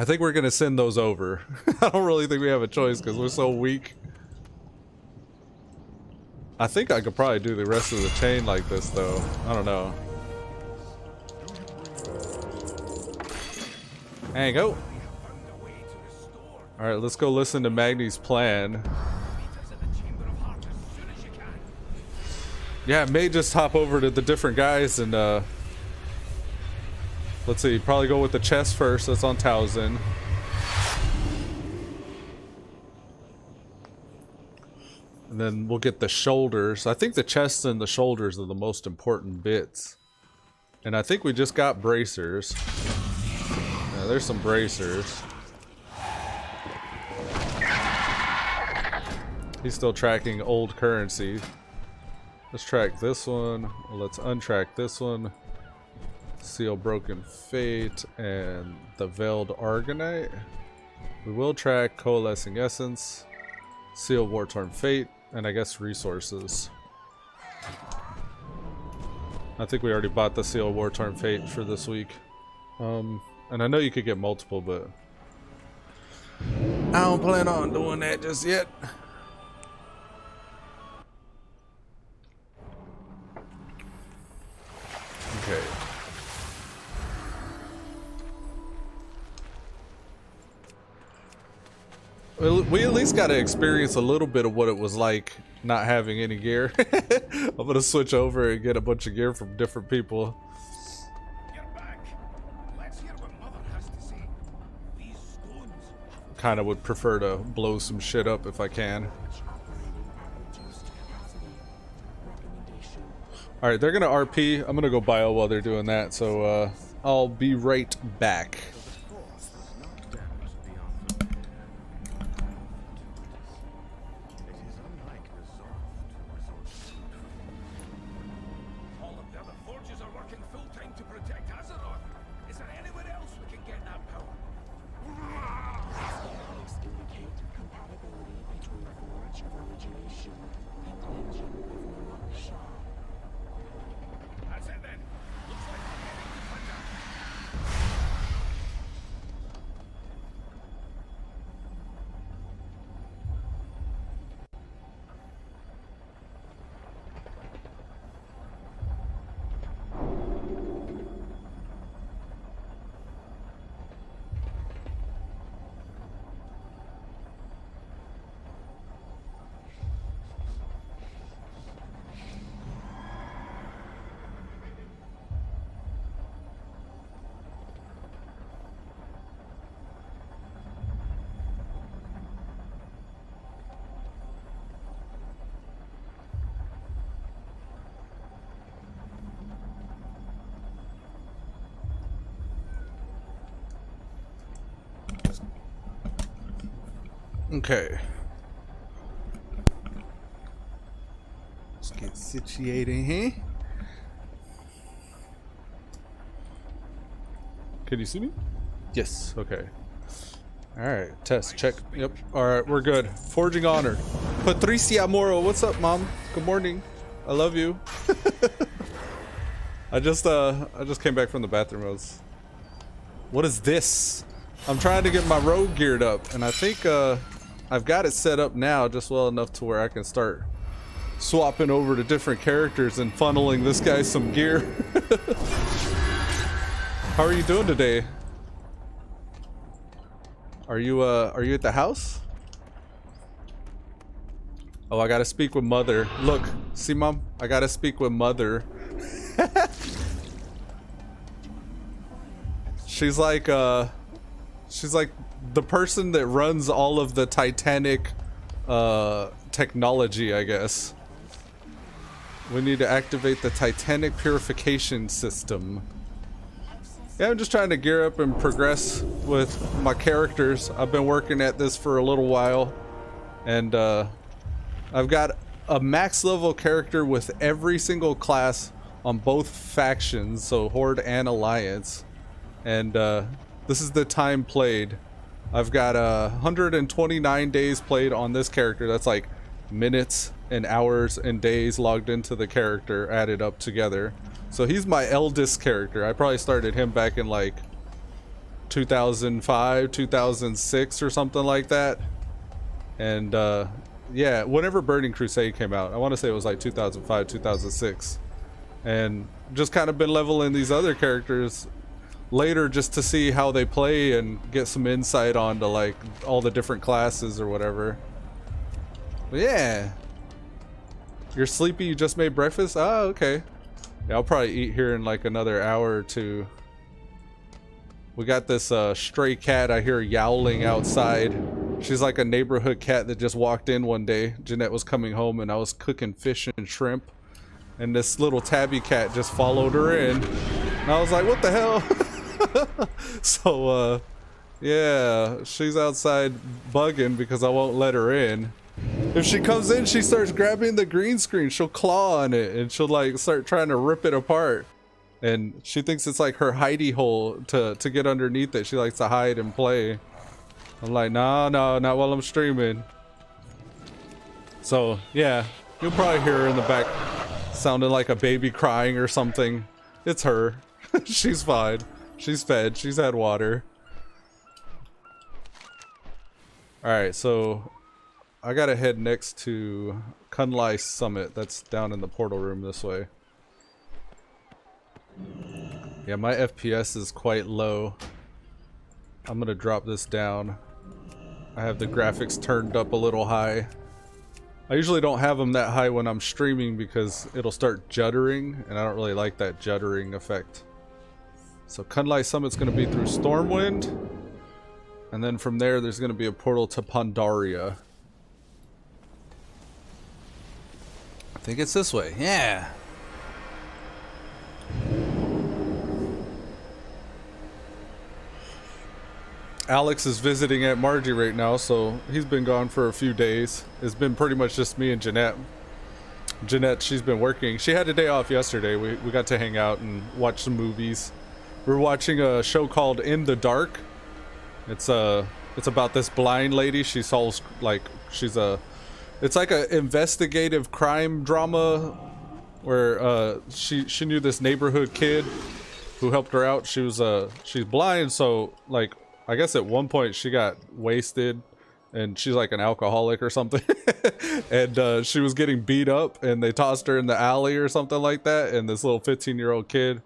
think we're gonna send those over. I don't really think we have a choice because we're so weak. I think I could probably do the rest of the chain like this though. I don't know. There you go. Alright, let's go listen to Magni's plan. Yeah, I may just hop over to the different guys and let's see, probably go with the chest first. That's on Towson. And then we'll get the shoulders. I think the chest and the shoulders are the most important bits. And I think we just got bracers. Yeah, there's some bracers. He's still tracking old currency. Let's track this one. Let's untrack this one. Seal Broken Fate and the Veiled Argonite. We will track Coalescing Essence, Seal War-Torn Fate, and I guess resources. I think we already bought the Seal War-Torn Fate for this week. And I know you could get multiple, but I don't plan on doing that just yet. Okay. Well, we at least got to experience a little bit of what it was like not having any gear. I'm gonna switch over and get a bunch of gear from different people. Kind of would prefer to blow some shit up if I can. Alright, they're gonna RP. I'm gonna go bio while they're doing that, so I'll be right back. Okay. Let's get situated here. Can you see me? Yes. Okay. Alright. Test. Check. Yep. Alright. We're good. Forging honor. Patricia Moro. What's up, Mom? Good morning. I love you. I just came back from the bathroom. What is this? I'm trying to get my rogue geared up, and I think I've got it set up now just well enough to where I can start swapping over to different characters and funneling this guy some gear. How are you doing today? Are you at the house? Oh, I gotta speak with Mother. Look, see, Mom? I gotta speak with Mother. She's like the person that runs all of the Titanic technology, I guess. We need to activate the Titanic purification system. Yeah, I'm just trying to gear up and progress with my characters. I've been working at this for a little while, and I've got a max level character with every single class on both factions, so Horde and Alliance. And this is the time played. I've got 129 days played on this character. That's like minutes and hours and days logged into the character added up together. So he's my eldest character. I probably started him back in like 2005, 2006 or something like that. And yeah, whenever Burning Crusade came out, I want to say it was like 2005, 2006. And just kind of been leveling these other characters later just to see how they play and get some insight onto like all the different classes or whatever. But yeah. You're sleepy, you just made breakfast? Oh, okay. Yeah, I'll probably eat here in like another hour or two. We got this stray cat I hear yowling outside. She's like a neighborhood cat that just walked in one day. Jeanette was coming home and I was cooking fish and shrimp. And this little tabby cat just followed her in. And I was like, what the hell? So, yeah, she's outside bugging because I won't let her in. If she comes in, she starts grabbing the green screen. She'll claw on it and she'll like start trying to rip it apart. And she thinks it's like her hidey hole to get underneath it. She likes to hide and play. I'm like, no, not while I'm streaming. So, yeah, you'll probably hear her in the back sounding like a baby crying or something. It's her. She's fine. She's fed. She's had water. Alright, so I gotta head next to Kunlai Summit. That's down in the portal room this way. Yeah, my FPS is quite low. I'm gonna drop this down. I have the graphics turned up a little high. I usually don't have them that high when I'm streaming because it'll start juddering, and I don't really like that juddering effect. So Kunlai Summit's gonna be through Stormwind, and then from there there's gonna be a portal to Pandaria. I think it's this way. Yeah. Alex is visiting Aunt Margie right now, so he's been gone for a few days. It's been pretty much just me and Jeanette. Jeanette, she's been working. She had a day off yesterday. We got to hang out and watch some movies. We're watching a show called In the Dark. It's about this blind lady. She solves, like, it's like a investigative crime drama where she knew this neighborhood kid who helped her out. She's blind, so like I guess at one point she got wasted and she's like an alcoholic or something. And she was getting beat up and they tossed her in the alley or something like that, and this little 15-year-old kid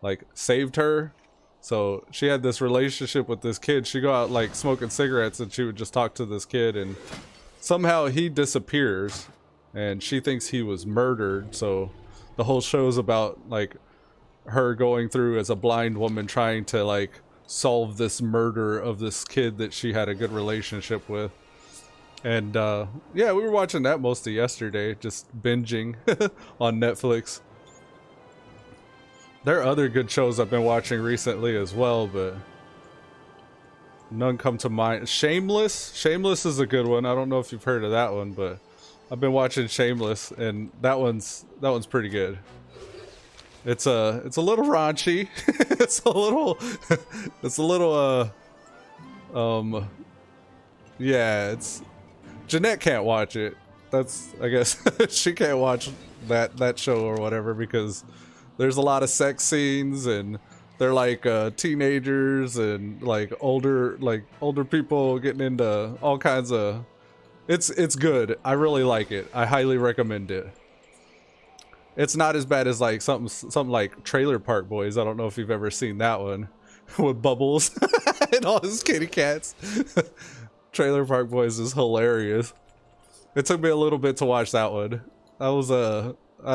like saved her. So she had this relationship with this kid. She'd go out like smoking cigarettes and she would just talk to this kid, and somehow he disappears and she thinks he was murdered. So the whole show's about like her going through as a blind woman trying to like solve this murder of this kid that she had a good relationship with. And yeah, we were watching that most of yesterday, just binging on Netflix. There are other good shows I've been watching recently as well, but none come to mind. Shameless is a good one. I don't know if you've heard of that one, but I've been watching Shameless, and that one's pretty good. It's a little raunchy. it's a little yeah, Jeanette can't watch it. That's, I guess she can't watch that show or whatever because there's a lot of sex scenes and they're like teenagers and like older people getting into all kinds of. It's good. I really like it. I highly recommend it. It's not as bad as like something like Trailer Park Boys. I don't know if you've ever seen that one with Bubbles and all his kitty cats. Trailer Park Boys is hilarious. It took me a little bit to watch that one. That was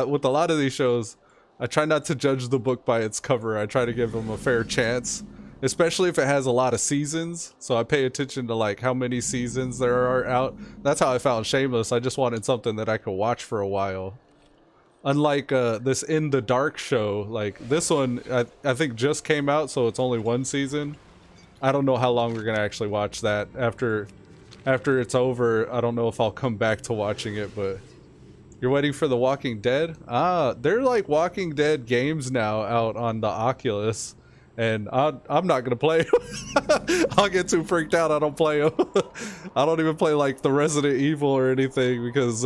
with a lot of these shows, I try not to judge the book by its cover. I try to give them a fair chance, especially if it has a lot of seasons. So I pay attention to like how many seasons there are out. That's how I found Shameless. I just wanted something that I could watch for a while. Unlike this In the Dark show, like this one, I think just came out, so it's only one season. I don't know how long we're gonna actually watch that. After it's over, I don't know if I'll come back to watching it, but you're waiting for The Walking Dead? Ah, they're like Walking Dead games now out on the Oculus, and I'm not gonna play. I'll get too freaked out. I don't play them. I don't even play like the Resident Evil or anything because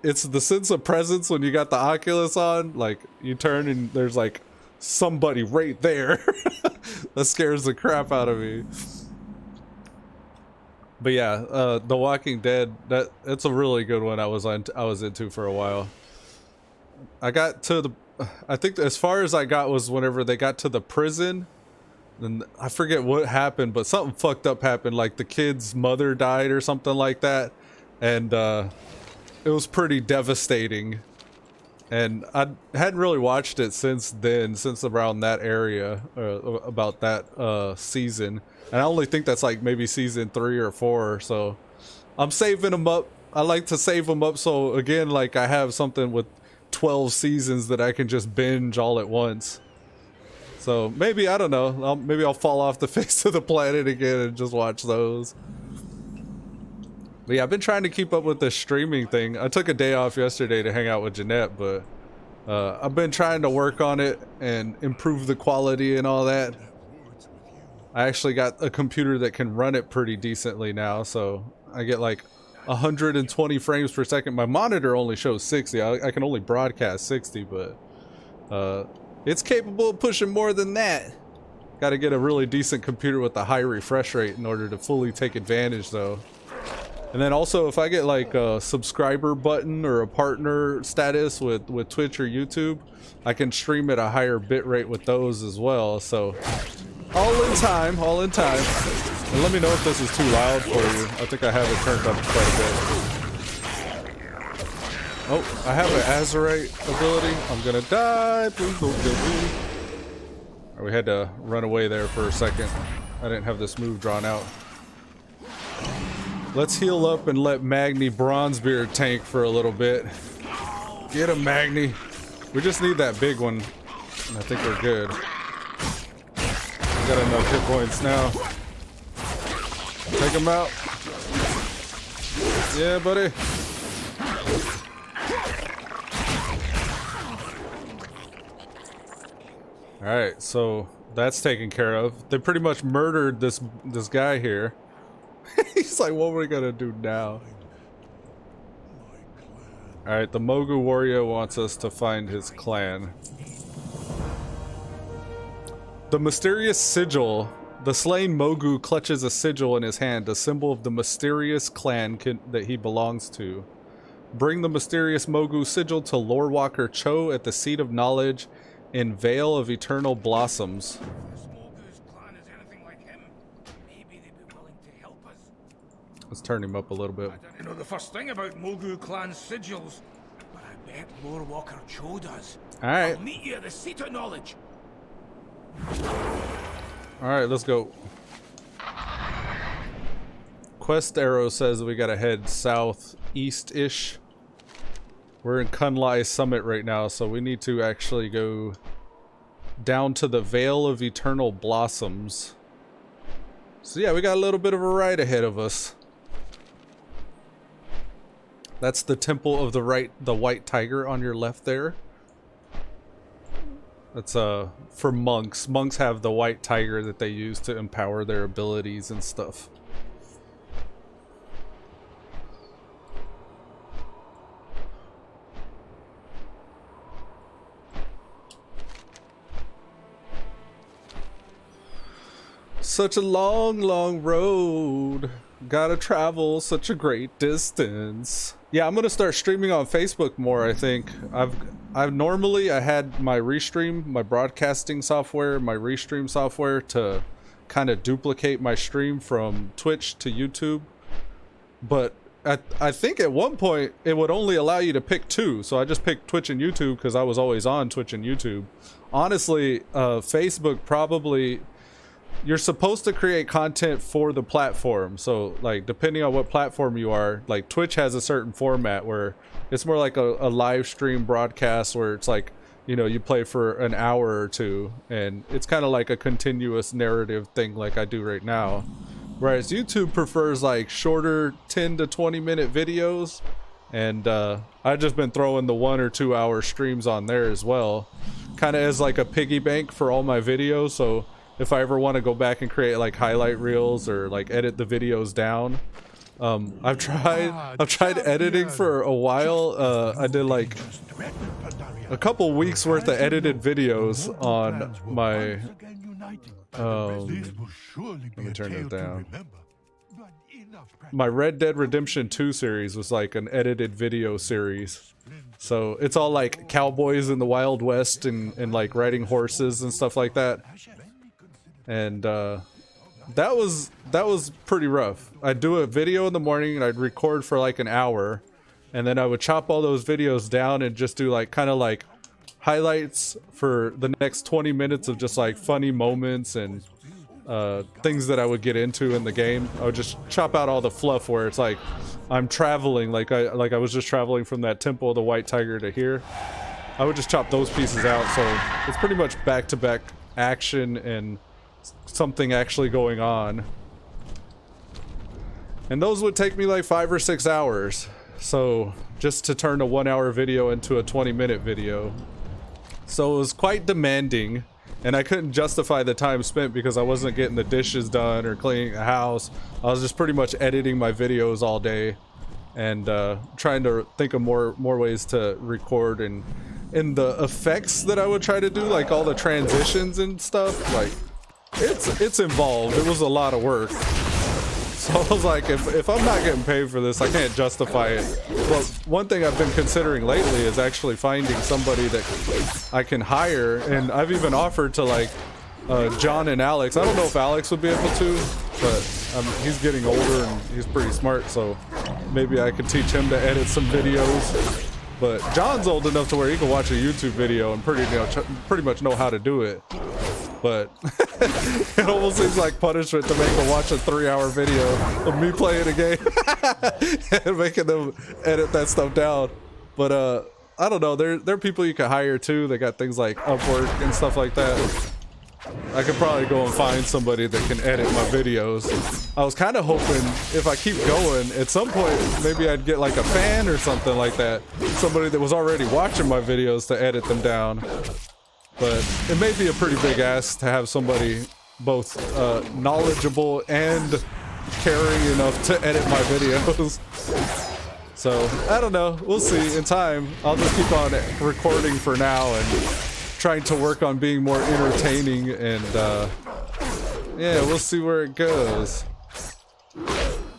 it's the sense of presence when you got the Oculus on. Like you turn and there's like somebody right there. That scares the crap out of me. But yeah, The Walking Dead, it's a really good one. I was into for a while. I think as far as I got was whenever they got to the prison, and I forget what happened, but something fucked up happened. Like the kid's mother died or something like that, and it was pretty devastating. And I hadn't really watched it since then, since around that area, about that season. And I only think that's like maybe season 3 or 4. So I'm saving them up. I like to save them up. So again, like I have something with 12 seasons that I can just binge all at once. So maybe, I don't know, maybe I'll fall off the face of the planet again and just watch those. But yeah, I've been trying to keep up with this streaming thing. I took a day off yesterday to hang out with Jeanette, but I've been trying to work on it and improve the quality and all that. I actually got a computer that can run it pretty decently now, so I get like 120 frames per second. My monitor only shows 60. I can only broadcast 60, but it's capable of pushing more than that. Got to get a really decent computer with a high refresh rate in order to fully take advantage though. And then also if I get like a subscriber button or a partner status with Twitch or YouTube, I can stream at a higher bit rate with those as well. So all in time, all in time. And let me know if this is too loud for you. I think I have it turned up quite a bit. Oh, I have an Azurite ability. I'm gonna die. Please don't kill me. We had to run away there for a second. I didn't have this move drawn out. Let's heal up and let Magni Bronzebeard tank for a little bit. Get him, Magni. We just need that big one, and I think we're good. We got enough hit points now. Take him out. Yeah, buddy. Alright, so that's taken care of. They pretty much murdered this guy here. He's like, what are we gonna do now? Alright, the Mogu warrior wants us to find his clan. The mysterious sigil. The slain Mogu clutches a sigil in his hand, a symbol of the mysterious clan that he belongs to. Bring the mysterious Mogu sigil to Lorewalker Cho at the Seat of Knowledge in Vale of Eternal Blossoms. Let's turn him up a little bit. I don't know the first thing about Mogu clan sigils, but I bet Lorewalker Cho does. Alright. I'll meet you at the Seat of Knowledge. Alright, let's go. Quest arrow says we gotta head southeast-ish. We're in Kunlai Summit right now, so we need to actually go down to the Vale of Eternal Blossoms. So yeah, we got a little bit of a ride ahead of us. That's the temple of the White Tiger on your left there. That's for monks. Monks have the White Tiger that they use to empower their abilities and stuff. Such a long, long road. Gotta travel such a great distance. Yeah, I'm gonna start streaming on Facebook more, I think. I've normally had my Restream, my broadcasting software, my Restream software to kind of duplicate my stream from Twitch to YouTube. But I think at one point it would only allow you to pick two. So I just picked Twitch and YouTube because I was always on Twitch and YouTube. Honestly, Facebook probably... You're supposed to create content for the platform, so like depending on what platform you are, like Twitch has a certain format where it's more like a live stream broadcast where it's like, you know, you play for an hour or two and it's kind of like a continuous narrative thing like I do right now, whereas YouTube prefers like shorter 10 to 20 minute videos, and I've just been throwing the 1 or 2 hour streams on there as well, kind of as like a piggy bank for all my videos. So if I ever want to go back and create like highlight reels or like edit the videos down, I've tried editing for a while. I did like a couple weeks worth of edited videos on my let me turn it down. My Red Dead Redemption 2 series was like an edited video series. So it's all like cowboys in the Wild West and like riding horses and stuff like that. And that was pretty rough. I'd do a video in the morning and I'd record for like an hour, and then I would chop all those videos down and just do like kind of like highlights for the next 20 minutes of just like funny moments and things that I would get into in the game. I would just chop out all the fluff where it's like I'm traveling, like I was just traveling from that Temple of the White Tiger to here. I would just chop those pieces out, so it's pretty much back-to-back action and something actually going on, and those would take me like 5 or 6 hours, so just to turn a 1 hour video into a 20-minute video. So it was quite demanding, and I couldn't justify the time spent because I wasn't getting the dishes done or cleaning the house. I was just pretty much editing my videos all day and trying to think of more ways to record, and the effects that I would try to do, like all the transitions and stuff, like it's involved. It was a lot of work. So I was like, if I'm not getting paid for this, I can't justify it. But one thing I've been considering lately is actually finding somebody that I can hire, and I've even offered to like John and Alex. I don't know if Alex would be able to, but he's getting older and he's pretty smart, so maybe I could teach him to edit some videos. But John's old enough to where he can watch a YouTube video and pretty much know how to do it. But it almost seems like punishment to make them watch a 3-hour video of me playing a game and making them edit that stuff down. But I don't know. There are people you can hire too. They got things like Upwork and stuff like that. I could probably go and find somebody that can edit my videos. I was kind of hoping if I keep going, at some point maybe I'd get like a fan or something like that. Somebody that was already watching my videos to edit them down. But it may be a pretty big ask to have somebody both knowledgeable and caring enough to edit my videos. So I don't know. We'll see in time. I'll just keep on recording for now and trying to work on being more entertaining, and yeah, we'll see where it goes.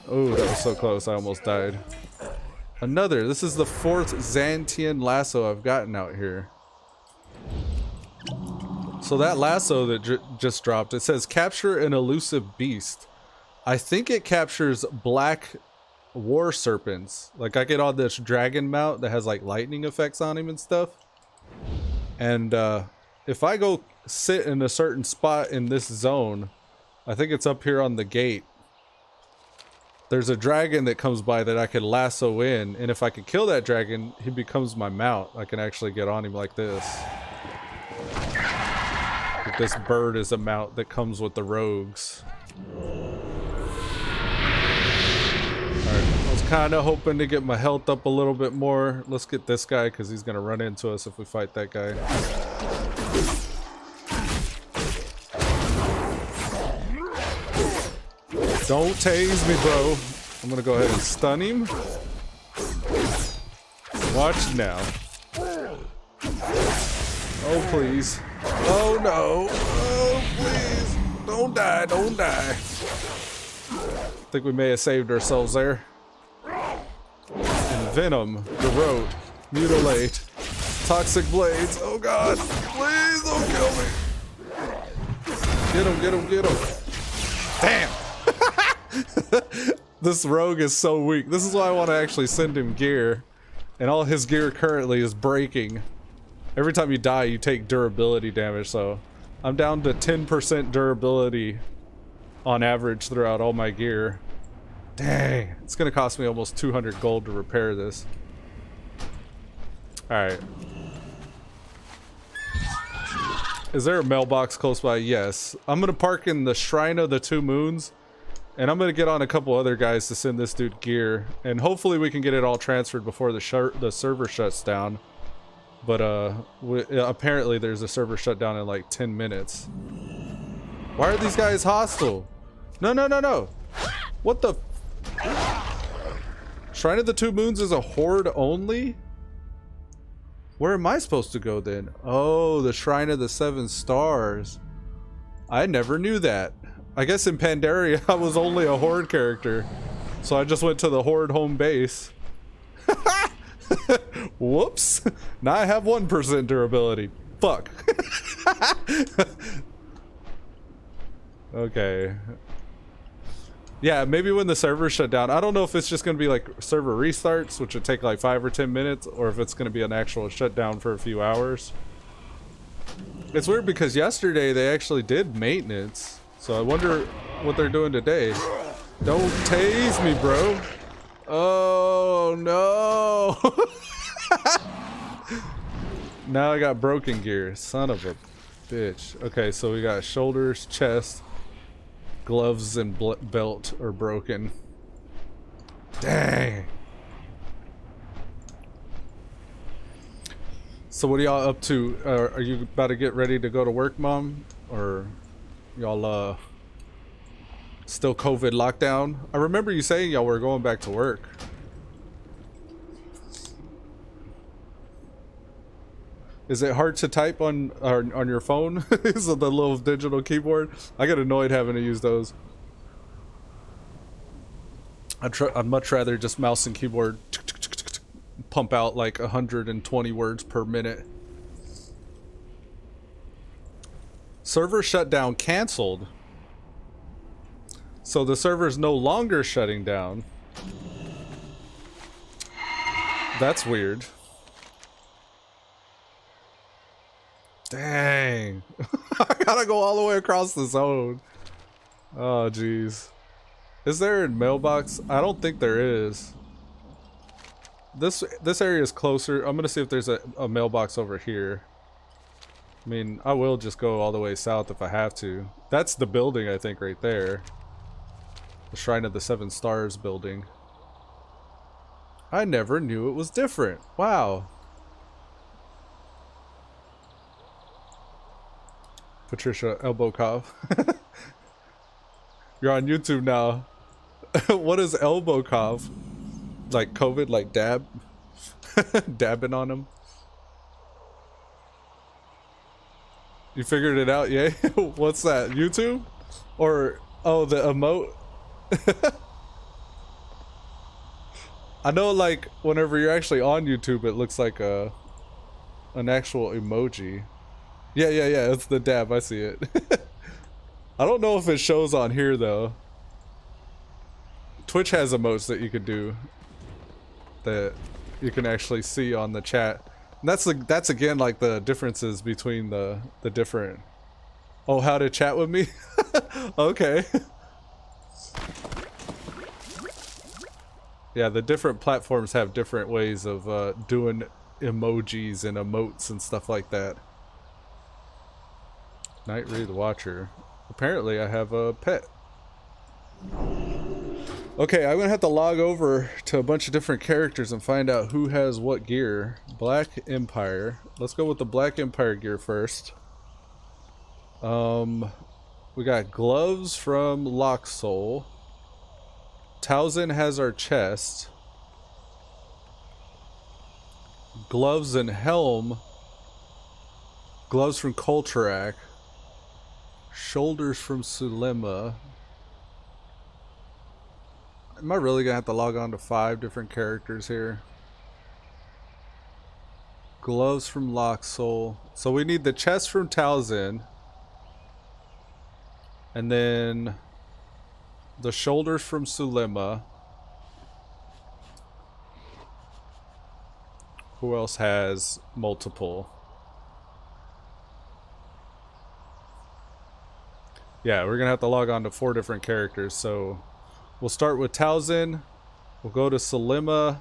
Oh, that was so close. I almost died. Another. This is the 4th Xantian lasso I've gotten out here. So that lasso that just dropped, it says capture an elusive beast. I think it captures black war serpents. Like I get on this dragon mount that has like lightning effects on him and stuff. And if I go sit in a certain spot in this zone, I think it's up here on the gate, there's a dragon that comes by that I can lasso in, and if I can kill that dragon, he becomes my mount. I can actually get on him like this. This bird is a mount that comes with the rogues. Alright, I was kind of hoping to get my health up a little bit more. Let's get this guy because he's going to run into us if we fight that guy. Don't tase me, bro. I'm going to go ahead and stun him. Watch now. Oh, please. Oh, no. Oh, please. Don't die. Don't die. I think we may have saved ourselves there. And Venom, Garrote, Mutilate, Toxic Blades. Oh, God. Please don't kill me. Get him, get him, get him. Damn. This rogue is so weak. This is why I want to actually send him gear. And all his gear currently is breaking. Every time you die, you take durability damage, so I'm down to 10% durability on average throughout all my gear. Dang, it's gonna cost me almost 200 gold to repair this. Alright. Is there a mailbox close by? Yes. I'm gonna park in the Shrine of the Two Moons, and I'm gonna get on a couple other guys to send this dude gear, and hopefully we can get it all transferred before the server shuts down. But apparently there's a server shutdown in like 10 minutes. Why are these guys hostile? No, no, no, no. What the? Shrine of the Two Moons is a horde only? Where am I supposed to go then? Oh, the Shrine of the Seven Stars. I never knew that. I guess in Pandaria I was only a horde character. So I just went to the horde home base. Whoops. Now I have 1% durability. Fuck. Okay. Yeah, maybe when the server shut down. I don't know if it's just going to be like server restarts, which would take like 5 or 10 minutes, or if it's going to be an actual shutdown for a few hours. It's weird because yesterday they actually did maintenance. So I wonder what they're doing today. Don't tase me, bro. Oh, no. Now I got broken gear. Son of a bitch. Okay, so we got shoulders, chest, gloves, and belt are broken. Dang. So what are y'all up to? Are you about to get ready to go to work, Mom? Or y'all still COVID lockdown? I remember you saying y'all were going back to work. Is it hard to type on your phone? Is it the little digital keyboard? I get annoyed having to use those. I'd much rather just mouse and keyboard pump out like 120 words per minute. Server shutdown canceled. So the server's no longer shutting down. That's weird. Dang. I gotta go all the way across the zone. Oh, jeez. Is there a mailbox? I don't think there is. This area is closer. I'm gonna see if there's a mailbox over here. I mean, I will just go all the way south if I have to. That's the building, I think, right there. The Shrine of the Seven Stars building. I never knew it was different. Wow. Patricia elbow cough. You're on YouTube now. What is elbow cough? Like COVID, like dab? Dabbing on him? You figured it out, yay? What's that? YouTube? Or, oh, the emote? I know, like, whenever you're actually on YouTube, it looks like an actual emoji. Yeah, it's the dab, I see it. I don't know if it shows on here, though. Twitch has emotes that you could do that you can actually see on the chat. And that's again like the differences between the different. Oh, how to chat with me? Okay. Yeah, the different platforms have different ways of doing emojis and emotes and stuff like that. Nightread Watcher. Apparently I have a pet. Okay, I'm gonna have to log over to a bunch of different characters and find out who has what gear. Black Empire. Let's go with the Black Empire gear first. We got gloves from Locksoul. Towson has our chest. Gloves and helm. Gloves from Koltarak. Shoulders from Sulema. Am I really gonna have to log on to 5 different characters here? Gloves from Locksoul. So we need the chest from Towson. And then the shoulders from Sulema. Who else has multiple? Yeah, we're gonna have to log on to 4 different characters, so we'll start with Towson, we'll go to Sulema,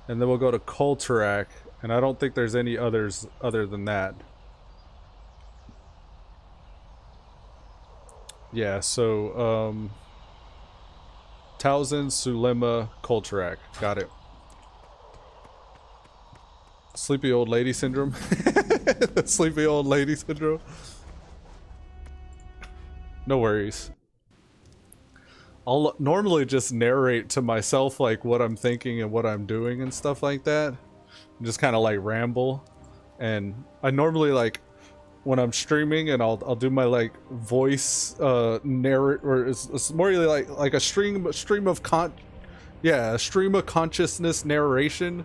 and then we'll go to Koltarak, and I don't think there's any others other than that. Yeah, so Towson, Sulema, Koltarak. Got it. Sleepy old lady syndrome. Sleepy old lady syndrome. No worries. I'll normally just narrate to myself like what I'm thinking and what I'm doing and stuff like that. Just kind of like ramble. And I normally like when I'm streaming and I'll do my like voice narrate, or it's more like a stream of consciousness narration.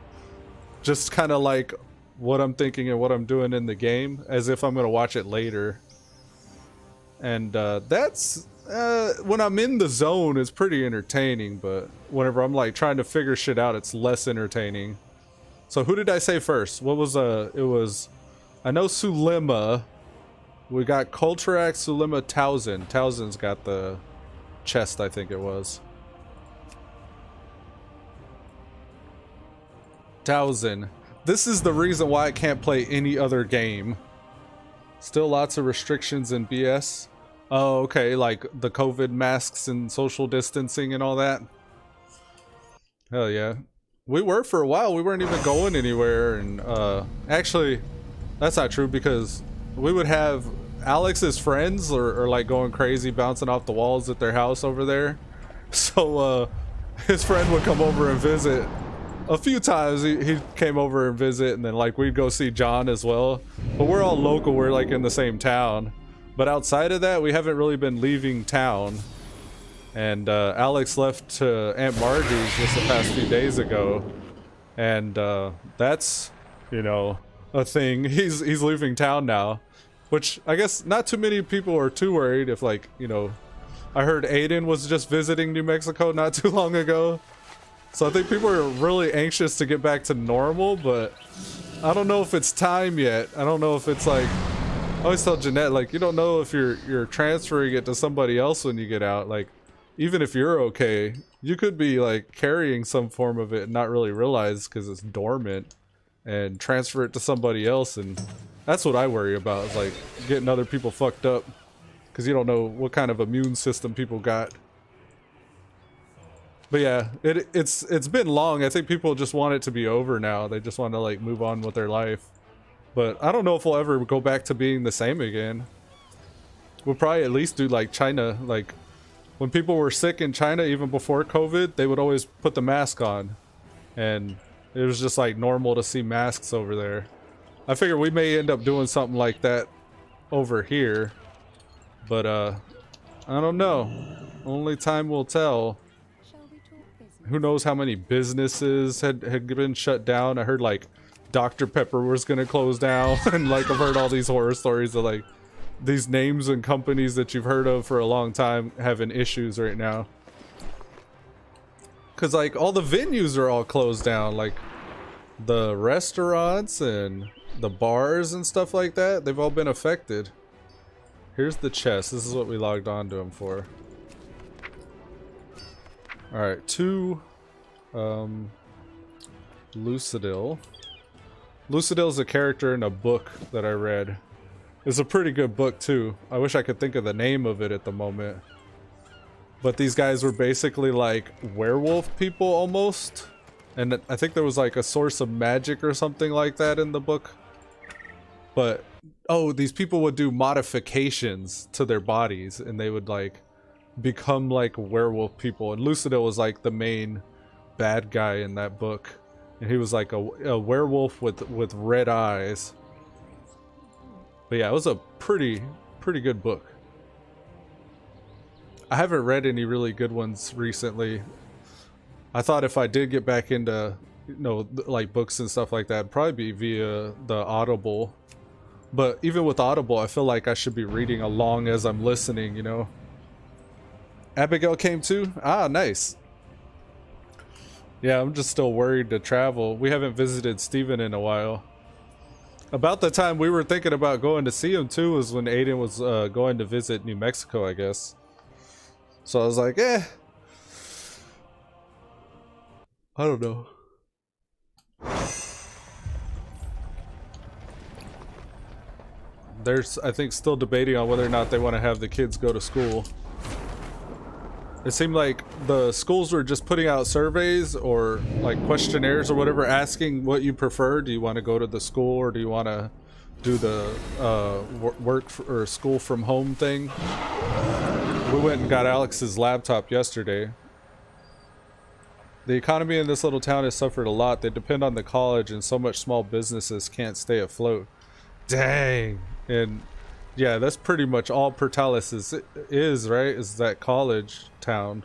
Just kind of like what I'm thinking and what I'm doing in the game, as if I'm gonna watch it later. And that's when I'm in the zone, it's pretty entertaining, but whenever I'm like trying to figure shit out, it's less entertaining. So who did I say first? What was it was, I know Sulema. We got Koltarak, Sulema, Towson. Towson's got the chest, I think it was. Towson. This is the reason why I can't play any other game. Still lots of restrictions and BS. Oh, okay, like the COVID masks and social distancing and all that. Hell yeah. We were for a while. We weren't even going anywhere, and actually, that's not true, because we would have Alex's friends are like going crazy, bouncing off the walls at their house over there. So his friend would come over and visit, a few times he came over and visit, and then like we'd go see John as well. But we're all local, we're like in the same town. But outside of that, we haven't really been leaving town. And Alex left to Aunt Margie's just the past few days ago. And that's, you know, a thing. He's leaving town now. Which I guess not too many people are too worried if, like, you know, I heard Aiden was just visiting New Mexico not too long ago. So I think people are really anxious to get back to normal, but I don't know if it's time yet. I don't know if it's like, I always tell Jeanette, like, you don't know if you're transferring it to somebody else when you get out. Like, even if you're okay, you could be like carrying some form of it and not really realize because it's dormant, and transfer it to somebody else. And that's what I worry about, is like getting other people fucked up, because you don't know what kind of immune system people got. But yeah, it's been long. I think people just want it to be over now. They just want to like move on with their life. But I don't know if we'll ever go back to being the same again. We'll probably at least do like China. Like when people were sick in China, even before COVID, they would always put the mask on. And it was just like normal to see masks over there. I figure we may end up doing something like that over here. But I don't know. Only time will tell. Who knows how many businesses had been shut down. I heard like Dr. Pepper was gonna close down. And like I've heard all these horror stories of like these names and companies that you've heard of for a long time having issues right now. Cause like all the venues are all closed down. Like the restaurants and the bars and stuff like that, they've all been affected. Here's the chest. This is what we logged on to him for. Alright, 2 Lucidil. Lucidil is a character in a book that I read. It's a pretty good book too. I wish I could think of the name of it at the moment. But these guys were basically like werewolf people almost. And I think there was like a source of magic or something like that in the book. But, oh, these people would do modifications to their bodies and they would like become like werewolf people. And Lucidil was like the main bad guy in that book. And he was like a werewolf with red eyes. But yeah, it was a pretty good book. I haven't read any really good ones recently. I thought if I did get back into, you know, like books and stuff like that, it'd probably be via the Audible. But even with Audible, I feel like I should be reading along as I'm listening, you know. Abigail came too? Ah, nice. Yeah, I'm just still worried to travel. We haven't visited Steven in a while. About the time we were thinking about going to see him too was when Aiden was going to visit New Mexico, I guess. So I was like, I don't know. There's, I think, still debating on whether or not they want to have the kids go to school. It seemed like the schools were just putting out surveys or like questionnaires or whatever, asking what you prefer. Do you want to go to the school or do you want to do the or school from home thing? We went and got Alex's laptop yesterday. The economy in this little town has suffered a lot. They depend on the college and so much small businesses can't stay afloat. Dang. And yeah, that's pretty much all Portales is, right? Is that college town.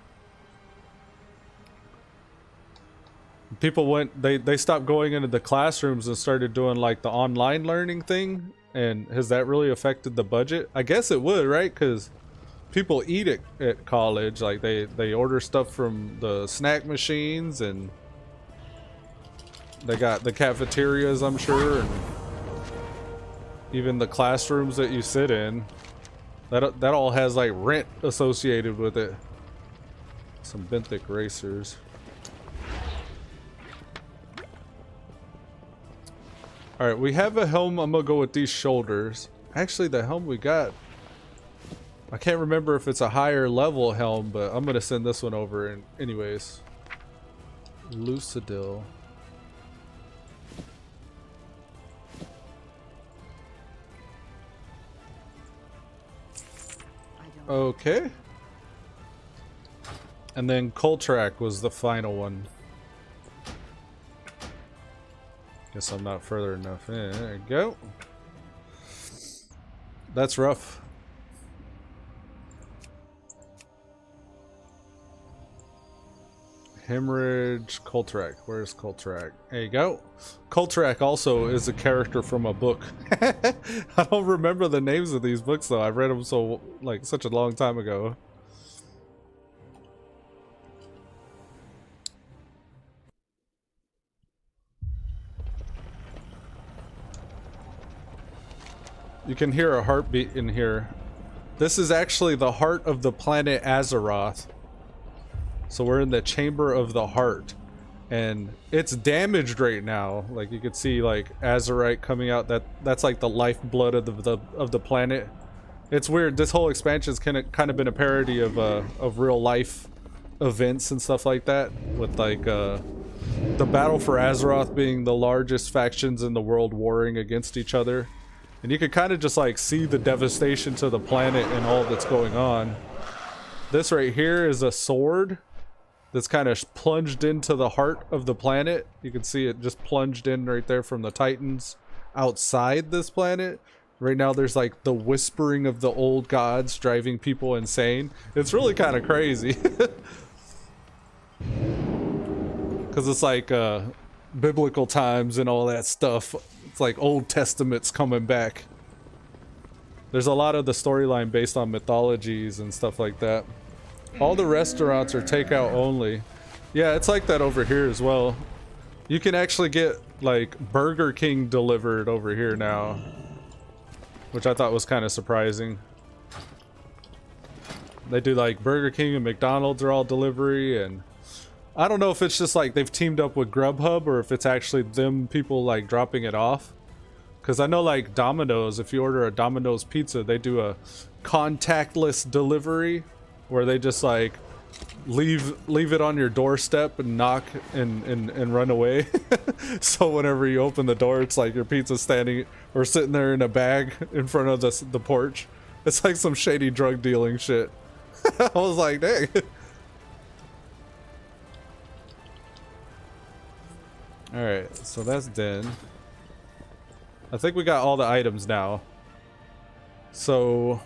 People went, they stopped going into the classrooms and started doing like the online learning thing. And has that really affected the budget? I guess it would, right? Because people eat at college. Like they order stuff from the snack machines and they got the cafeterias, I'm sure, and even the classrooms that you sit in, that all has like rent associated with it. Some benthic racers. All right, we have a helm. I'm gonna go with these shoulders. Actually, the helm we got, I can't remember if it's a higher level helm, but I'm gonna send this one over anyways. Lucidil. Okay. And then Coltrack was the final one. Guess I'm not further enough in. There we go. That's rough. Hemorrhage, Coltrack. Where's Coltrack? There you go. Coltrack also is a character from a book. I don't remember the names of these books though. I read them so like such a long time ago. You can hear a heartbeat in here. This is actually the heart of the planet Azeroth. So we're in the Chamber of the Heart. And it's damaged right now. Like you can see like Azerite coming out. That's like the lifeblood of the planet. It's weird. This whole expansion's kind of been a parody of real life events and stuff like that. With like the battle for Azeroth being the largest factions in the world warring against each other. And you can kind of just like see the devastation to the planet and all that's going on. This right here is a sword that's kind of plunged into the heart of the planet. You can see it just plunged in right there from the Titans outside this planet. Right now there's like the whispering of the old gods driving people insane. It's really kind of crazy. Because it's like biblical times and all that stuff. It's like Old Testament's coming back. There's a lot of the storyline based on mythologies and stuff like that. All the restaurants are takeout only. Yeah, it's like that over here as well. You can actually get like Burger King delivered over here now, which I thought was kind of surprising. They do like Burger King and McDonald's are all delivery, and I don't know if it's just like they've teamed up with Grubhub or if it's actually them people like dropping it off. Because I know like Domino's, if you order a Domino's pizza, they do a contactless delivery where they just like leave it on your doorstep and knock and run away. So whenever you open the door, it's like your pizza's standing or sitting there in a bag in front of the porch. It's like some shady drug dealing shit. I was like, dang. Alright, so that's done. I think we got all the items now. So,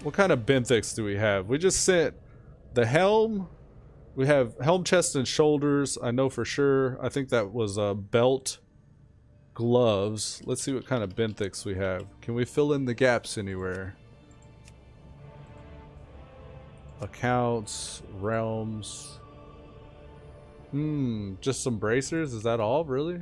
what kind of benthics do we have? We just sent the helm. We have helm, chest, and shoulders. I know for sure. I think that was a belt, gloves. Let's see what kind of benthics we have. Can we fill in the gaps anywhere? Accounts, realms. Just some bracers? Is that all, really?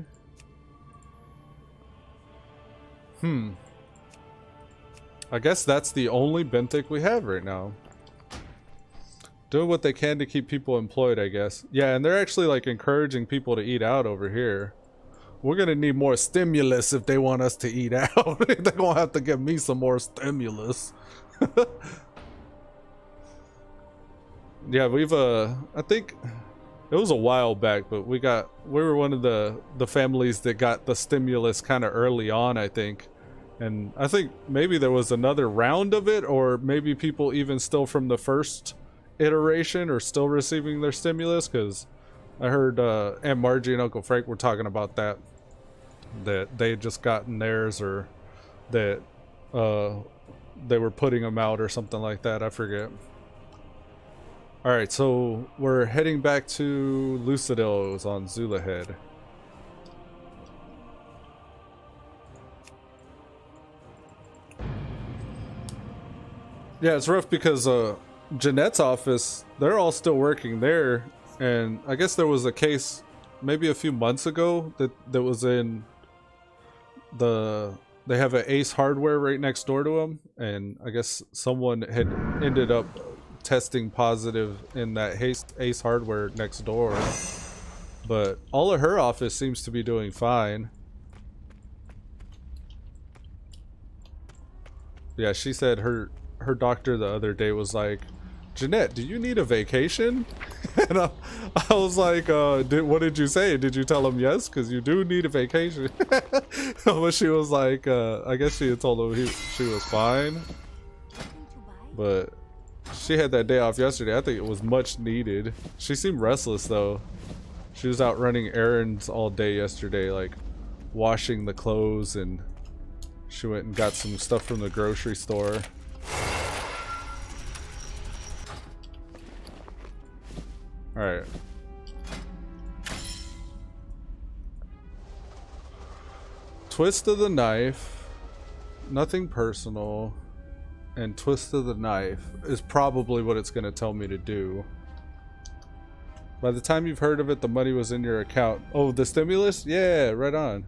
I guess that's the only benthic we have right now. Doing what they can to keep people employed, I guess. Yeah, and they're actually like encouraging people to eat out over here. We're gonna need more stimulus if they want us to eat out. They're gonna have to give me some more stimulus. Yeah, we've I think it was a while back, but we were one of the families that got the stimulus kind of early on, I think. And I think maybe there was another round of it, or maybe people even still from the first iteration are still receiving their stimulus, because I heard Aunt Margie and Uncle Frank were talking about that they had just gotten theirs, or that they were putting them out or something like that. I forget. Alright, so we're heading back to Lucidil. It was on Zula Head. Yeah, it's rough because Jeanette's office, they're all still working there, and I guess there was a case maybe a few months ago that was in they have an Ace Hardware right next door to them, and I guess someone had ended up testing positive in that Ace Hardware next door. But all of her office seems to be doing fine. Yeah, she said her doctor the other day was like, Jeanette, do you need a vacation? And I was like, what did you say? Did you tell him yes? Because you do need a vacation. But she was like, I guess she had told him she was fine. But she had that day off yesterday. I think it was much needed. She seemed restless though. She was out running errands all day yesterday, like washing the clothes, and she went and got some stuff from the grocery store. Alright. Twist of the knife. Nothing personal. And twist of the knife is probably what it's going to tell me to do. By the time you've heard of it, the money was in your account. Oh, the stimulus? Yeah, right on.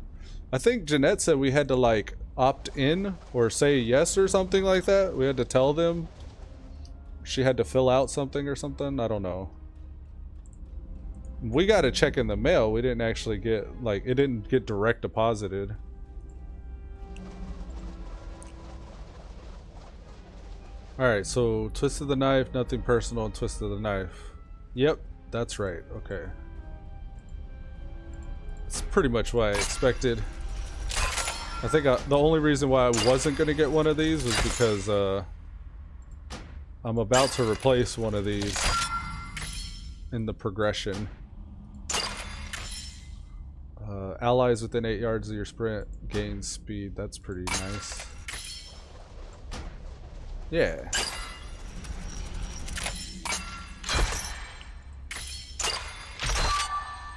I think Jeanette said we had to like opt in or say yes or something like that. We had to tell them. She had to fill out something or something. I don't know. We got a check in the mail. We didn't actually get, like, it didn't get direct deposited. Alright, so twist of the knife, nothing personal, and twist of the knife. Yep, that's right. Okay. It's pretty much what I expected. I think the only reason why I wasn't going to get one of these was because I'm about to replace one of these in the progression. Allies within 8 yards of your sprint gain speed. That's pretty nice. Yeah.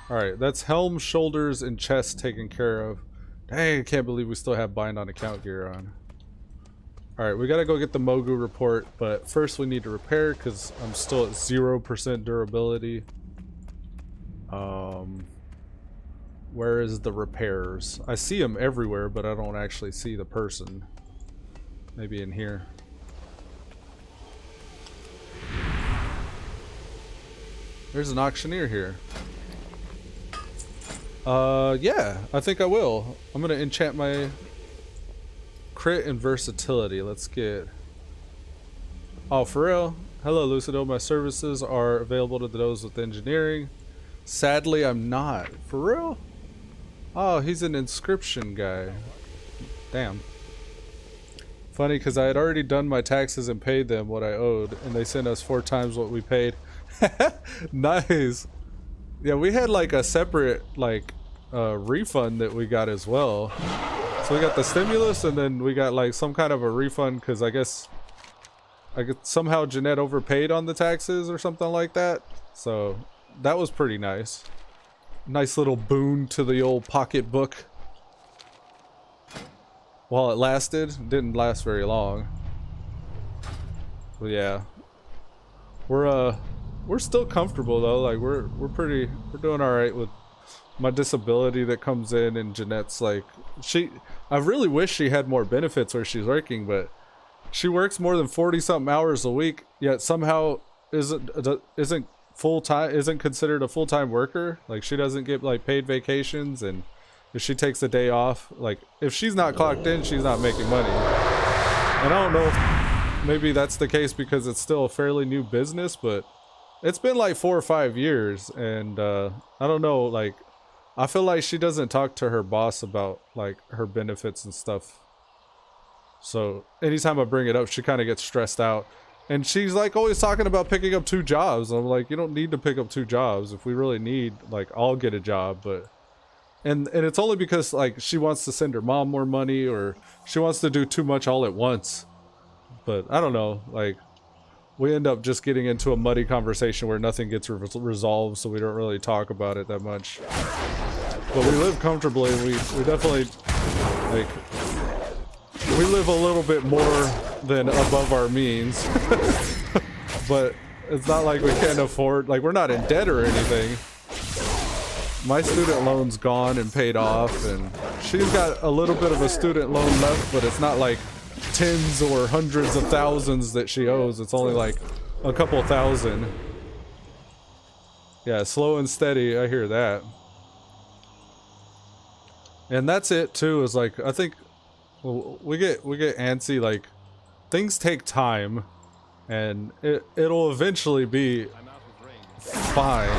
Alright, that's helm, shoulders, and chest taken care of. Dang, I can't believe we still have bind on account gear on. Alright, we gotta go get the Mogu report, but first we need to repair because I'm still at 0% durability. Where is the repairs? I see them everywhere, but I don't actually see the person. Maybe in here. There's an auctioneer here. Yeah, I think I will. I'm gonna enchant my crit and versatility. Let's get... Oh, for real? Hello, Lucidil. My services are available to those with engineering. Sadly, I'm not. For real? Oh, he's an inscription guy. Damn. Funny, because I had already done my taxes and paid them what I owed, and they sent us 4 times what we paid. Nice. Yeah, we had like a separate like refund that we got as well. So we got the stimulus, and then we got like some kind of a refund because I guess somehow Jeanette overpaid on the taxes or something like that. So that was pretty nice. Nice little boon to the old pocketbook. While it lasted, didn't last very long. But yeah, we're still comfortable though. Like we're doing all right with my disability that comes in, and Jeanette's like I really wish she had more benefits where she's working, but she works more than 40 something hours a week, yet somehow isn't full-time, isn't considered a full-time worker. Like she doesn't get like paid vacations, and if she takes a day off, like if she's not clocked in, she's not making money. And I don't know if maybe that's the case because it's still a fairly new business, but it's been like 4 or 5 years, and I don't know, like I feel like she doesn't talk to her boss about like her benefits and stuff. So anytime I bring it up, she kind of gets stressed out. And she's like always talking about picking up 2 jobs. I'm like, you don't need to pick up 2 jobs. If we really need, like, I'll get a job. But and it's only because like she wants to send her mom more money, or she wants to do too much all at once. But I don't know, like we end up just getting into a muddy conversation where nothing gets resolved, so we don't really talk about it that much. But we live comfortably. We definitely, like, we live a little bit more than above our means. But it's not like we can't afford, like we're not in debt or anything. My student loan's gone and paid off, and she's got a little bit of a student loan left, but it's not like tens or hundreds of thousands that she owes. It's only like a couple thousand. Yeah, slow and steady, I hear that. And that's it too, is like I think we get antsy, like things take time, and it'll eventually be fine.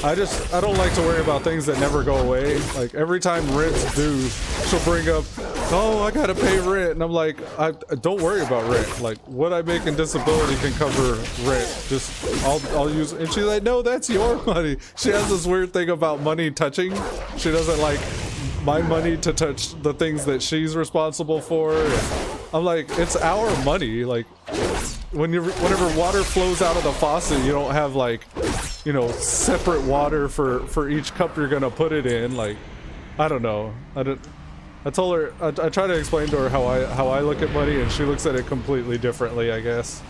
I don't like to worry about things that never go away. Like every time rent's due, she'll bring up, oh, I gotta pay rent. And I'm like, I don't worry about rent. Like, what I make in disability can cover rent. Just, I'll use it. And she's like, no, that's your money. She has this weird thing about money touching. She doesn't like my money to touch the things that she's responsible for. And I'm like, it's our money. Like, whenever water flows out of the faucet, you don't have like, you know, separate water for each cup you're gonna put it in. Like, I don't know. I told her, I try to explain to her how I look at money, and she looks at it completely differently, I guess.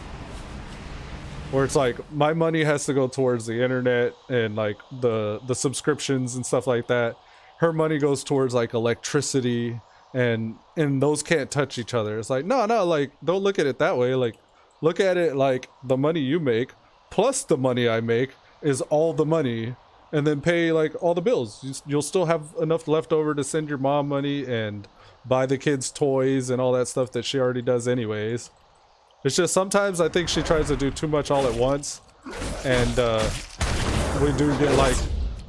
Where it's like, my money has to go towards the internet and like the subscriptions and stuff like that. Her money goes towards like electricity, and those can't touch each other. It's like, no, like, don't look at it that way. Like, look at it like the money you make plus the money I make is all the money, and then pay like all the bills. You'll still have enough left over to send your mom money and buy the kids toys and all that stuff that she already does anyways. It's just sometimes I think she tries to do too much all at once, and we do get like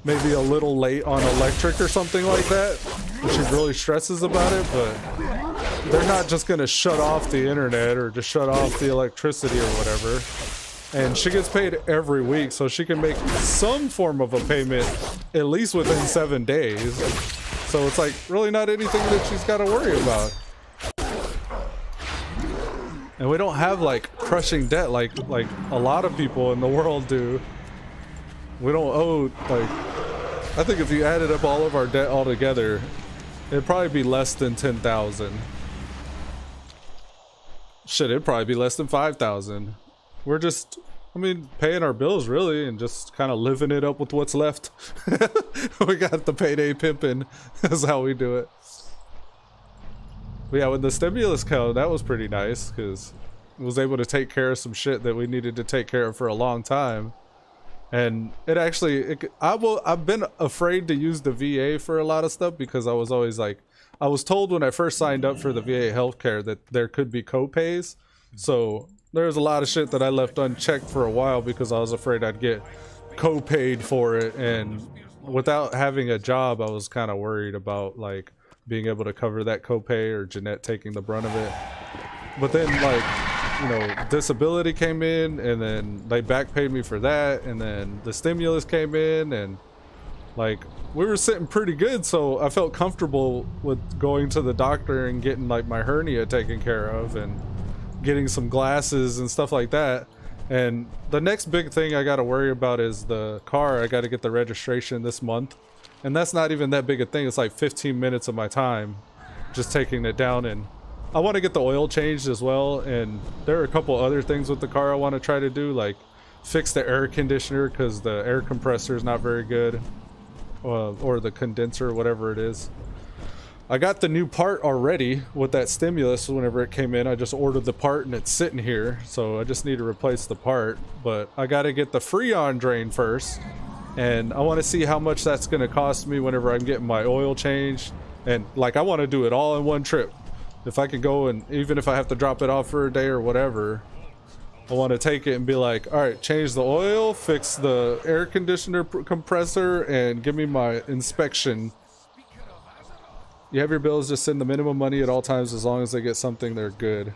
maybe a little late on electric or something like that, and she really stresses about it. But they're not just gonna shut off the internet or just shut off the electricity or whatever. And she gets paid every week, so she can make some form of a payment at least within 7 days. So it's like really not anything that she's got to worry about. And we don't have like crushing debt like a lot of people in the world do. We don't owe, like, I think if you added up all of our debt all together, it'd probably be less than 10,000. Shit, it'd probably be less than 5,000. We're just, I mean, paying our bills really, and just kind of living it up with what's left. We got the payday pimping. That's how we do it. But yeah, with the stimulus code, that was pretty nice because it was able to take care of some shit that we needed to take care of for a long time. And it actually, I've been afraid to use the VA for a lot of stuff because I was always like, I was told when I first signed up for the VA healthcare that there could be co-pays. So there's a lot of shit that I left unchecked for a while because I was afraid I'd get co-paid for it. And without having a job, I was kind of worried about like being able to cover that co-pay or Jeanette taking the brunt of it. But then like, you know, disability came in, and then they back paid me for that, and then the stimulus came in, and like we were sitting pretty good, so I felt comfortable with going to the doctor and getting like my hernia taken care of and getting some glasses and stuff like that. And the next big thing I got to worry about is the car. I got to get the registration this month, and that's not even that big a thing. It's like 15 minutes of my time just taking it down. And I want to get the oil changed as well, and there are a couple other things with the car I want to try to do, like fix the air conditioner because the air compressor is not very good, or the condenser, whatever it is. I got the new part already with that stimulus. Whenever it came in, I just ordered the part and it's sitting here, so I just need to replace the part. But I got to get the Freon drain first, and I want to see how much that's going to cost me whenever I'm getting my oil changed. And like, I want to do it all in one trip. If I could go, and even if I have to drop it off for a day or whatever, I want to take it and be like, all right, change the oil, fix the air conditioner compressor, and give me my inspection. You have your bills, just send the minimum money at all times. As long as they get something, they're good.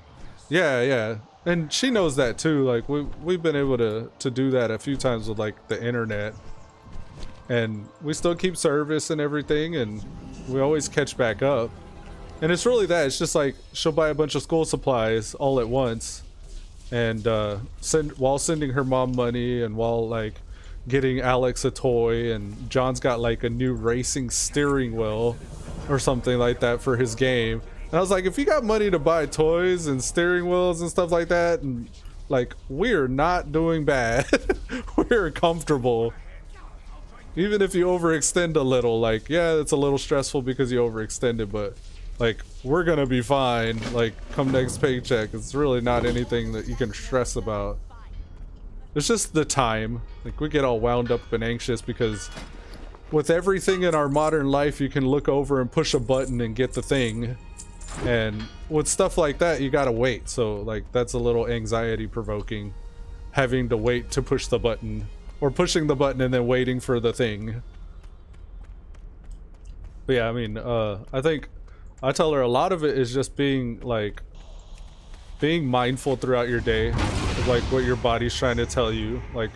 Yeah. And she knows that too. Like we've been able to do that a few times with like the internet, and we still keep service and everything, and we always catch back up. And it's really that. It's just like she'll buy a bunch of school supplies all at once, and while sending her mom money, and while like getting Alex a toy, and John's got like a new racing steering wheel or something like that for his game. And I was like, if you got money to buy toys and steering wheels and stuff like that, and like, we're not doing bad. We're comfortable. Even if you overextend a little, like, yeah, it's a little stressful because you overextended, but like, we're gonna be fine. Like, come next paycheck, it's really not anything that you can stress about. It's just the time. Like, we get all wound up and anxious because with everything in our modern life, you can look over and push a button and get the thing. And with stuff like that, you gotta wait. So like, that's a little anxiety provoking, having to wait to push the button, or pushing the button and then waiting for the thing. But yeah, I mean, I think I tell her a lot of it is just being mindful throughout your day of like what your body's trying to tell you. Like,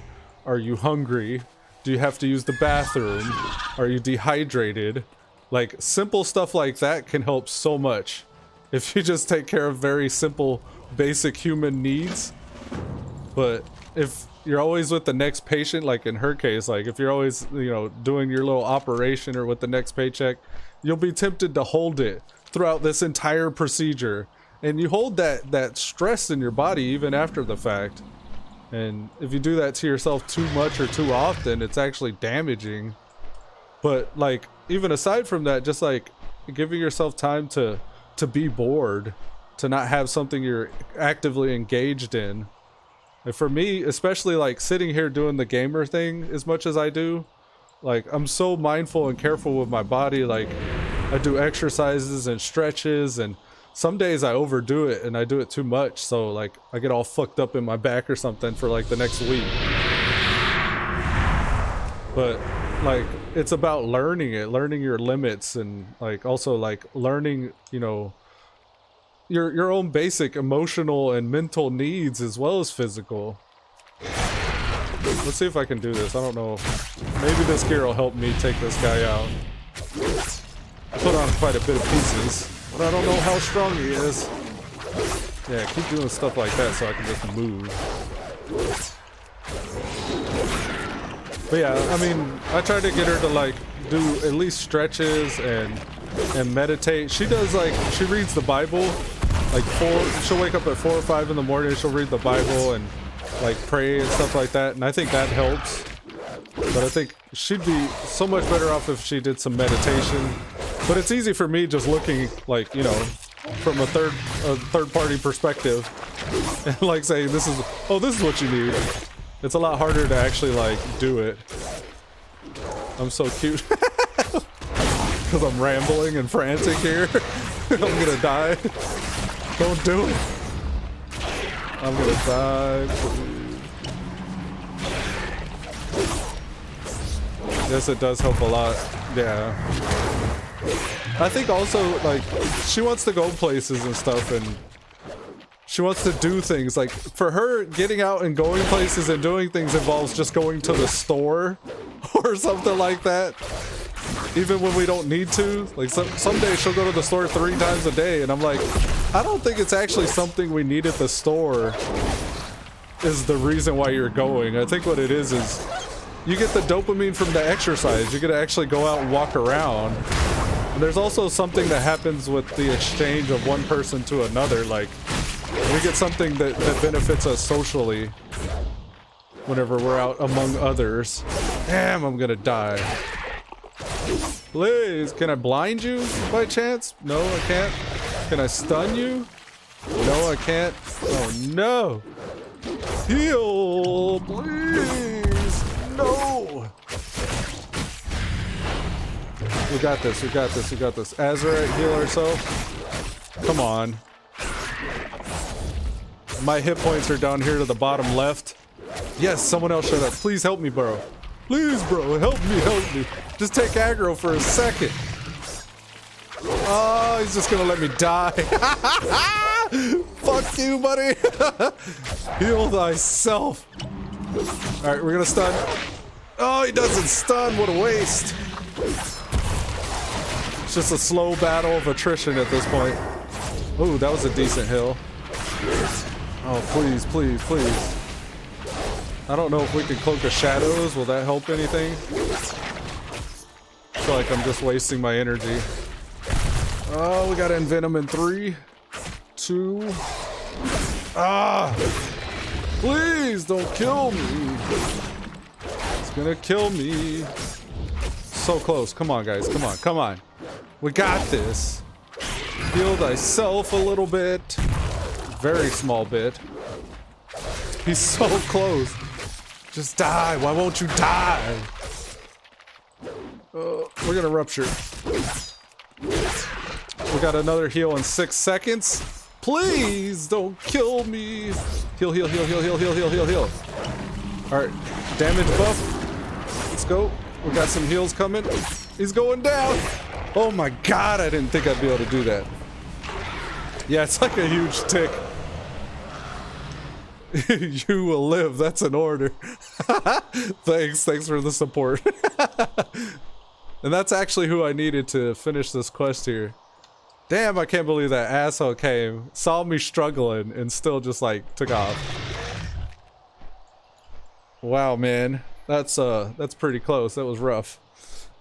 are you hungry? Do you have to use the bathroom? Are you dehydrated? Like, simple stuff like that can help so much if you just take care of very simple basic human needs. But if you're always with the next patient, like in her case, like if you're always, you know, doing your little operation or with the next paycheck, you'll be tempted to hold it throughout this entire procedure, and you hold that stress in your body even after the fact. And if you do that to yourself too much or too often, it's actually damaging. But like, even aside from that, just like giving yourself time to be bored, to not have something you're actively engaged in. And for me, especially like sitting here doing the gamer thing as much as I do, like I'm so mindful and careful with my body. Like I do exercises and stretches, and some days I overdo it and I do it too much, so like I get all fucked up in my back or something for like the next week. But like, it's about learning your limits, and like also like learning, you know, your own basic emotional and mental needs as well as physical. Let's see if I can do this. I don't know. Maybe this gear will help me take this guy out. I put on quite a bit of pieces, but I don't know how strong he is. Yeah, keep doing stuff like that so I can just move. But yeah, I mean, I try to get her to like do at least stretches and meditate. She does, like, she reads the Bible, like she'll wake up at 4 or 5 in the morning, she'll read the Bible and like pray and stuff like that, and I think that helps. But I think she'd be so much better off if she did some meditation. But it's easy for me just looking, like, you know, from a third party perspective and like saying this is what you need. It's a lot harder to actually like do it. I'm so cute because I'm rambling and frantic here. I'm gonna die. Don't do it. I'm gonna die. Yes, it does help a lot. Yeah. I think also, like, she wants to go places and stuff, and she wants to do things. Like, for her, getting out and going places and doing things involves just going to the store or something like that. Even when we don't need to. Like, some days she'll go to the store 3 times a day, and I'm like, I don't think it's actually something we need at the store is the reason why you're going. I think what it is you get the dopamine from the exercise. You get to actually go out and walk around. And there's also something that happens with the exchange of one person to another. Like, we get something that benefits us socially whenever we're out among others. Damn, I'm gonna die. Please, can I blind you by chance? No, I can't. Can I stun you? No, I can't. Oh no. Heal, please. No. We got this, we got this, we got this. Azurite, heal ourselves. Come on. My hit points are down here to the bottom left. Yes, someone else showed up. Please help me, bro. Please, bro, help me, help me. Just take aggro for a second. Oh, he's just gonna let me die. Fuck you, buddy. Heal thyself. All right, we're gonna stun. Oh, he doesn't stun. What a waste. It's just a slow battle of attrition at this point. Ooh, that was a decent heal. Oh, please, please, please. I don't know if we can Cloak of Shadows. Will that help anything? I feel like I'm just wasting my energy. Oh, we got to Envenom in 3, 2. Ah! Please don't kill me. It's gonna kill me. So close. Come on, guys. Come on. Come on. We got this. Heal thyself a little bit. Very small bit. He's so close. Just die. Why won't you die? We're gonna rupture. We got another heal in 6 seconds. Please don't kill me. Heal, heal, heal, heal, heal, heal, heal, heal, heal. All right, damage buff. Let's go. We got some heals coming. He's going down. Oh my god, I didn't think I'd be able to do that. Yeah, it's like a huge tick. You will live, that's an order. Thanks for the support. And that's actually who I needed to finish this quest here. Damn, I can't believe that asshole came, saw me struggling, and still just like took off. Wow, man. That's pretty close. That was rough.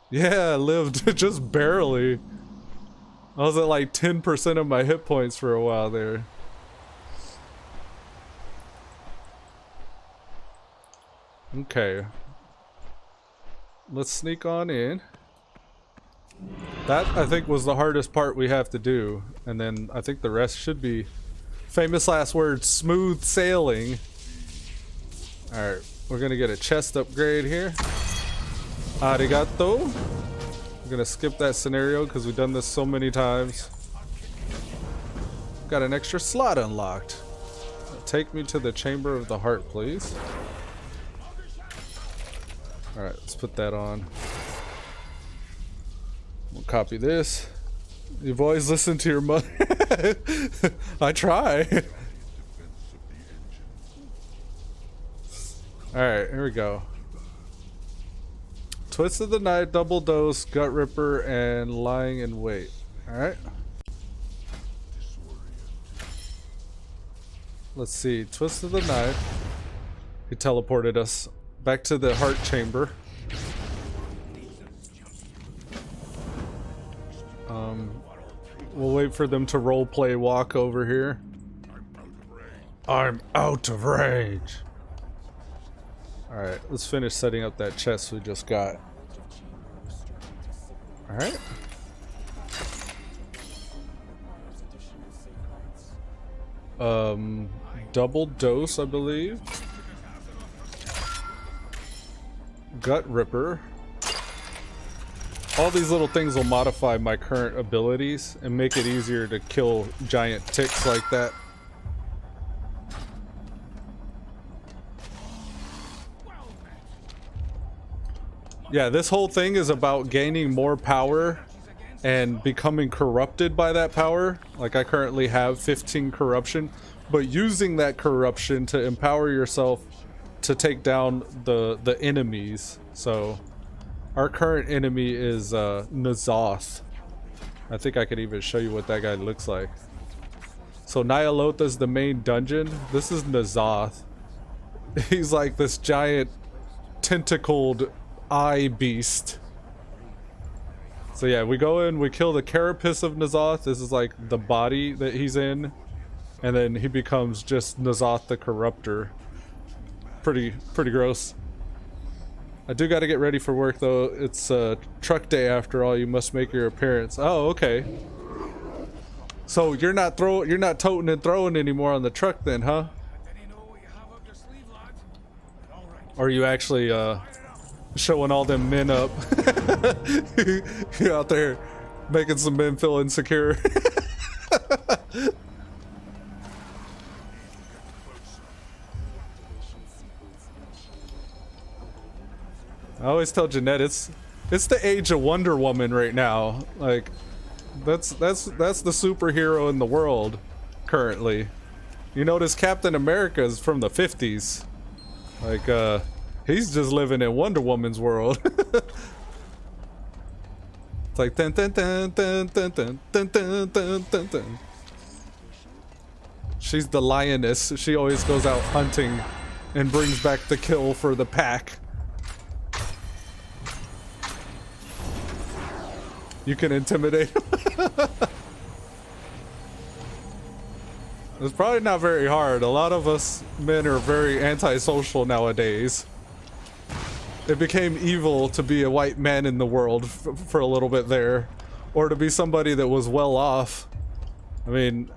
Yeah, I lived just barely. I was at like 10% of my hit points for a while there. Okay. Let's sneak on in. That, I think, was the hardest part we have to do. And then I think the rest should be famous last words, smooth sailing. Alright, we're gonna get a chest upgrade here. Arigato. I'm gonna skip that scenario because we've done this so many times. Got an extra slot unlocked. Take me to the Chamber of the Heart, please. Alright, let's put that on. We'll copy this. You've always listened to your mother. I try. Alright, here we go. Twist of the Night, Double Dose, Gut Ripper, and Lying in Wait. Alright. Let's see. Twist of the Night. He teleported us back to the Heart Chamber. We'll wait for them to roleplay walk over here. I'm out of range. Alright, let's finish setting up that chest we just got. Alright. Double Dose, I believe. Gut Ripper. All these little things will modify my current abilities and make it easier to kill giant ticks like that. Yeah, this whole thing is about gaining more power and becoming corrupted by that power. Like I currently have 15 corruption, but using that corruption to empower yourself to take down the enemies. So our current enemy is N'Zoth. I think I could even show you what that guy looks like. So Nyalotha's the main dungeon. This is N'Zoth. He's like this giant tentacled eye beast. So yeah, we go in, we kill the carapace of N'Zoth. This is like the body that he's in. And then he becomes just N'Zoth the Corruptor. Pretty gross. I do got to get ready for work though. It's truck day after all. You must make your appearance. Oh, okay. So you're not toting and throwing anymore on the truck then, huh? Or are you actually showing all them men up? You're out there making some men feel insecure. I always tell Jeanette it's the age of Wonder Woman right now. Like that's the superhero in the world currently. You notice Captain America is from the 50s. Like he's just living in Wonder Woman's world. It's like dun, dun, dun, dun, dun, dun, dun, dun, dun, dun, dun. She's the lioness. She always goes out hunting and brings back the kill for the pack. You can intimidate him. It's probably not very hard. A lot of us men are very antisocial nowadays. It became evil to be a white man in the world for a little bit there, or to be somebody that was well off. I mean,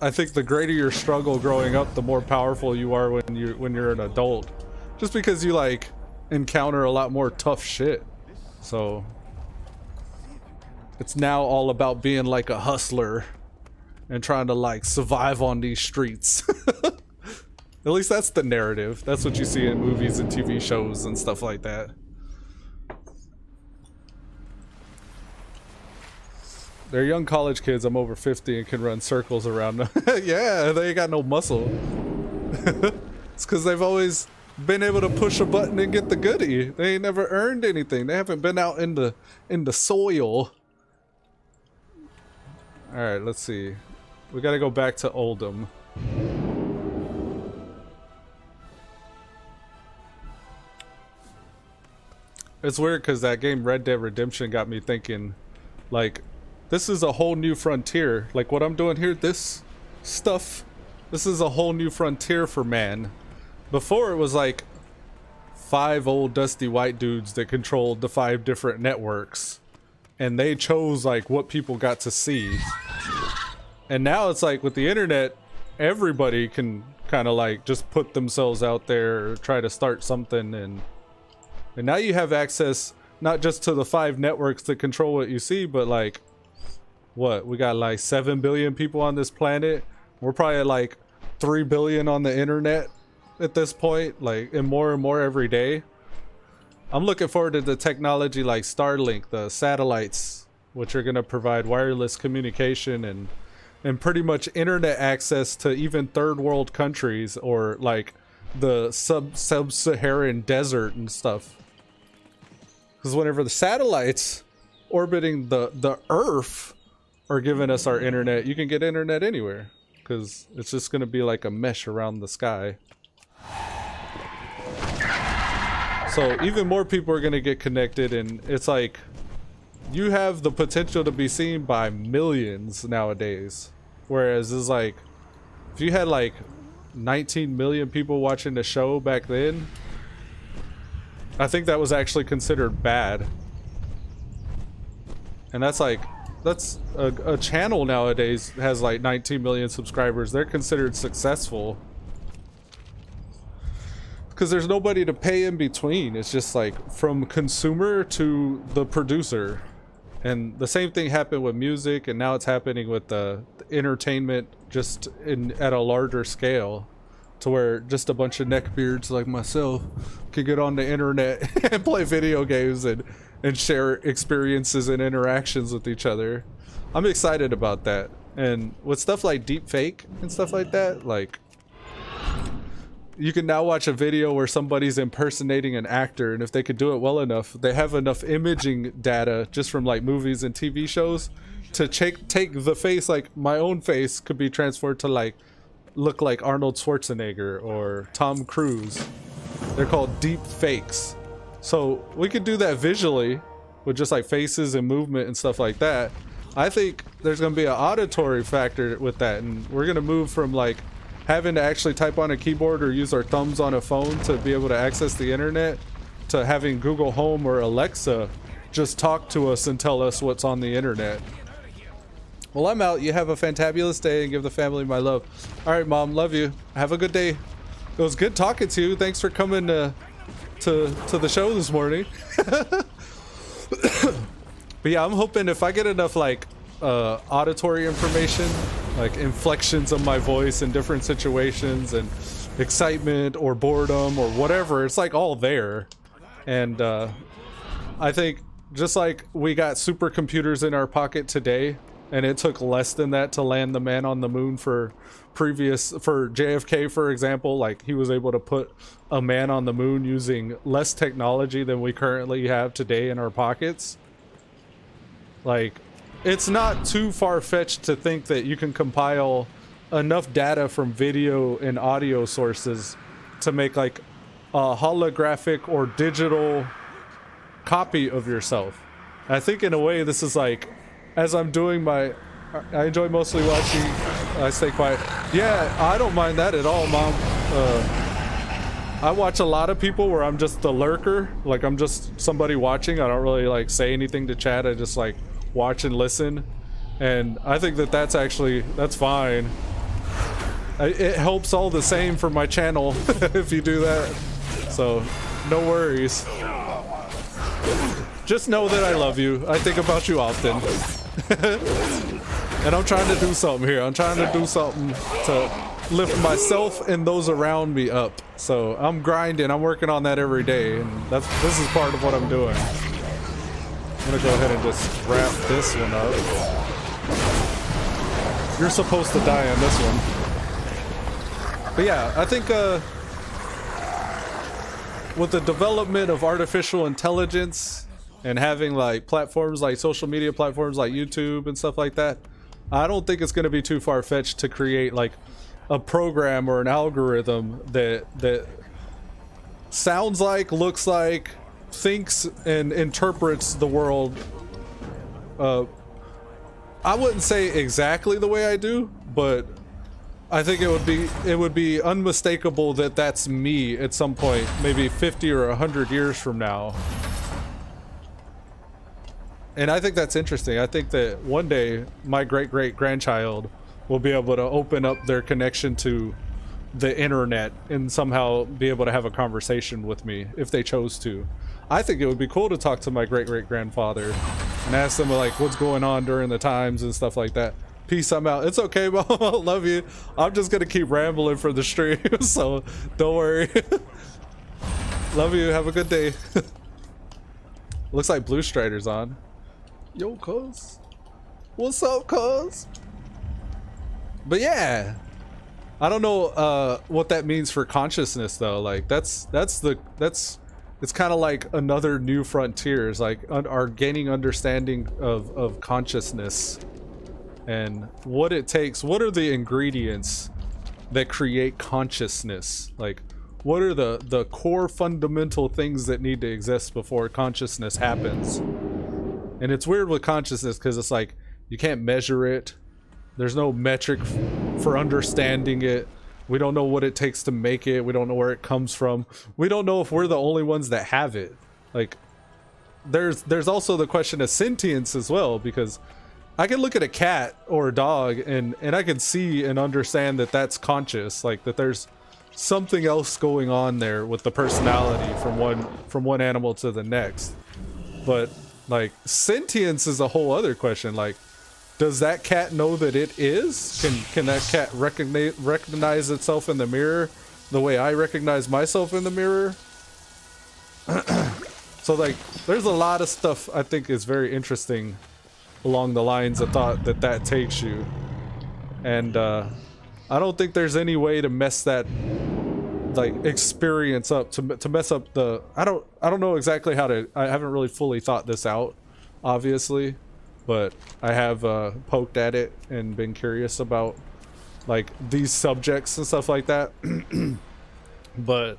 I think the greater your struggle growing up, the more powerful you are when you're an adult. Just because you like encounter a lot more tough shit. So it's now all about being like a hustler and trying to like survive on these streets. At least that's the narrative. That's what you see in movies and TV shows and stuff like that. They're young college kids. I'm over 50 and can run circles around them. Yeah, they ain't got no muscle. It's because they've always been able to push a button and get the goodie. They ain't never earned anything. They haven't been out in the soil. All right, let's see. We got to go back to Oldham. It's weird because that game Red Dead Redemption got me thinking, like, this is a whole new frontier. Like what I'm doing here, this stuff, this is a whole new frontier for man. Before it was like 5 old dusty white dudes that controlled the 5 different networks, and they chose like what people got to see. And now it's like with the internet, everybody can kind of like just put themselves out there or try to start something, and now you have access not just to the 5 networks that control what you see, but like, what, we got like 7 billion people on this planet. We're probably at like 3 billion on the internet at this point, like, and more every day. I'm looking forward to the technology like Starlink, the satellites, which are going to provide wireless communication and pretty much internet access to even third world countries or like the sub-Saharan desert and stuff. Because whenever the satellites orbiting the Earth are giving us our internet, you can get internet anywhere. Because it's just going to be like a mesh around the sky. So even more people are going to get connected, and it's like you have the potential to be seen by millions nowadays. Whereas it's like if you had like 19 million people watching the show back then, I think that was actually considered bad. And that's like, that's a channel nowadays has like 19 million subscribers. They're considered successful because there's nobody to pay in between. It's just like from consumer to the producer. And the same thing happened with music, and now it's happening with the entertainment just at a larger scale, to where just a bunch of neckbeards like myself can get on the internet and play video games and share experiences and interactions with each other. I'm excited about that. And with stuff like deep fake and stuff like that, like, you can now watch a video where somebody's impersonating an actor, and if they could do it well enough, they have enough imaging data just from like movies and TV shows to take the face, like my own face could be transferred to like look like Arnold Schwarzenegger or Tom Cruise. They're called deep fakes. So we could do that visually with just like faces and movement and stuff like that. I think there's going to be an auditory factor with that, and we're going to move from like having to actually type on a keyboard or use our thumbs on a phone to be able to access the internet, to having Google Home or Alexa just talk to us and tell us what's on the internet. Well, I'm out. You have a fantabulous day and give the family my love. All right, Mom. Love you. Have a good day. It was good talking to you. Thanks for coming to the show this morning. But yeah, I'm hoping if I get enough like auditory information, like inflections of my voice in different situations and excitement or boredom or whatever, it's like all there. And I think just like we got supercomputers in our pocket today, and it took less than that to land the man on the moon for JFK, for example, like he was able to put a man on the moon using less technology than we currently have today in our pockets. Like, it's not too far-fetched to think that you can compile enough data from video and audio sources to make like a holographic or digital copy of yourself. I think in a way this is like, as I'm doing I enjoy mostly watching, I stay quiet. Yeah, I don't mind that at all, Mom. I watch a lot of people where I'm just the lurker, like I'm just somebody watching. I don't really like say anything to chat. I just like watch and listen, and I think that's fine. It helps all the same for my channel if you do that, so no worries. Just know that I love you. I think about you often. And I'm trying to do something here. I'm trying to do something to lift myself and those around me up. So I'm grinding. I'm working on that every day, and this is part of what I'm doing. I'm gonna go ahead and just wrap this one up. You're supposed to die on this one. But yeah, I think with the development of artificial intelligence and having like platforms like social media platforms like YouTube and stuff like that, I don't think it's going to be too far-fetched to create like a program or an algorithm that sounds like, looks like, thinks and interprets the world. I wouldn't say exactly the way I do, but I think it would be unmistakable that that's me at some point, maybe 50 or 100 years from now. And I think that's interesting. I think that one day my great-great-grandchild will be able to open up their connection to the internet and somehow be able to have a conversation with me if they chose to. I think it would be cool to talk to my great-great-grandfather and ask them like what's going on during the times and stuff like that. Peace, I'm out. It's okay, Mom. I love you. I'm just gonna keep rambling for the stream, so don't worry. Love you. Have a good day. Looks like Blue Strider's on. Yo, cuz. What's up, cuz? But yeah, I don't know what that means for consciousness though. Like it's kind of like another new frontiers, like our gaining understanding of consciousness and what it takes. What are the ingredients that create consciousness? Like what are the core fundamental things that need to exist before consciousness happens? And it's weird with consciousness because it's like you can't measure it. There's no metric for understanding it. We don't know what it takes to make it. We don't know where it comes from. We don't know if we're the only ones that have it. Like there's also the question of sentience as well, because I can look at a cat or a dog and I can see and understand that that's conscious, like that there's something else going on there with the personality from one animal to the next. But like sentience is a whole other question. Like, does that cat know that it is? Can that cat recognize itself in the mirror the way I recognize myself in the mirror? So like there's a lot of stuff I think is very interesting along the lines of thought that takes you. And I don't think there's any way to mess that like experience up, to mess up the I don't know exactly how to. I haven't really fully thought this out, obviously, but I have poked at it and been curious about like these subjects and stuff like that. But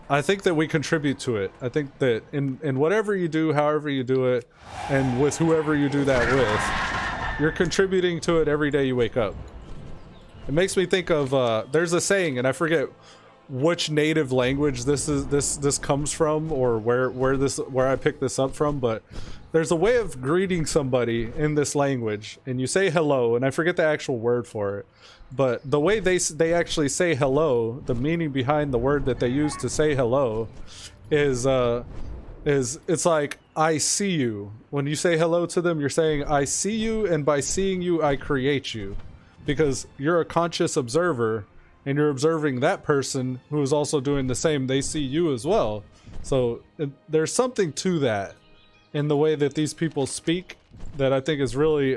I think that we contribute to it. I think that in whatever you do, however you do it, and with whoever you do that with, you're contributing to it every day you wake up. It makes me think of there's a saying, and I forget which native language this comes from, or where I picked this up from, but there's a way of greeting somebody in this language, and you say hello, and I forget the actual word for it, but the way they actually say hello, the meaning behind the word that they use to say hello is it's like I see you. When you say hello to them, you're saying I see you, and by seeing you I create you, because you're a conscious observer and you're observing that person who is also doing the same. They see you as well. So there's something to that in the way that these people speak that I think is really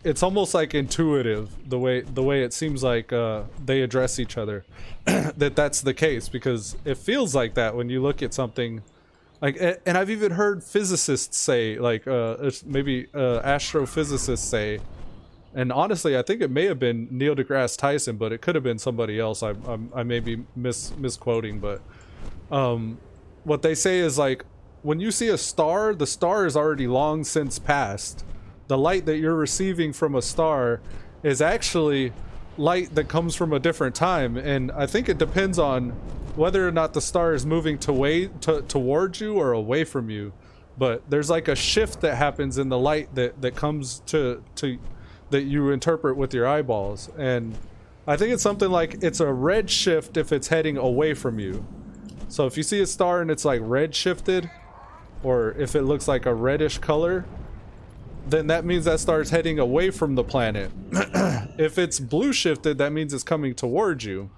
it's almost like intuitive, the way it seems like they address each other. that's the case, because it feels like that when you look at something like, and I've even heard physicists say, like maybe astrophysicists say, and honestly I think it may have been Neil deGrasse Tyson, but it could have been somebody else. I may be misquoting, but what they say is like, when you see a star, the star is already long since passed. The light that you're receiving from a star is actually light that comes from a different time, and I think it depends on whether or not the star is moving towards you or away from you. But there's like a shift that happens in the light that comes to that you interpret with your eyeballs, and I think it's something like it's a red shift if it's heading away from you. So if you see a star and it's like red shifted, or if it looks like a reddish color, then that means that star is heading away from the planet. If it's blue shifted, that means it's coming towards you.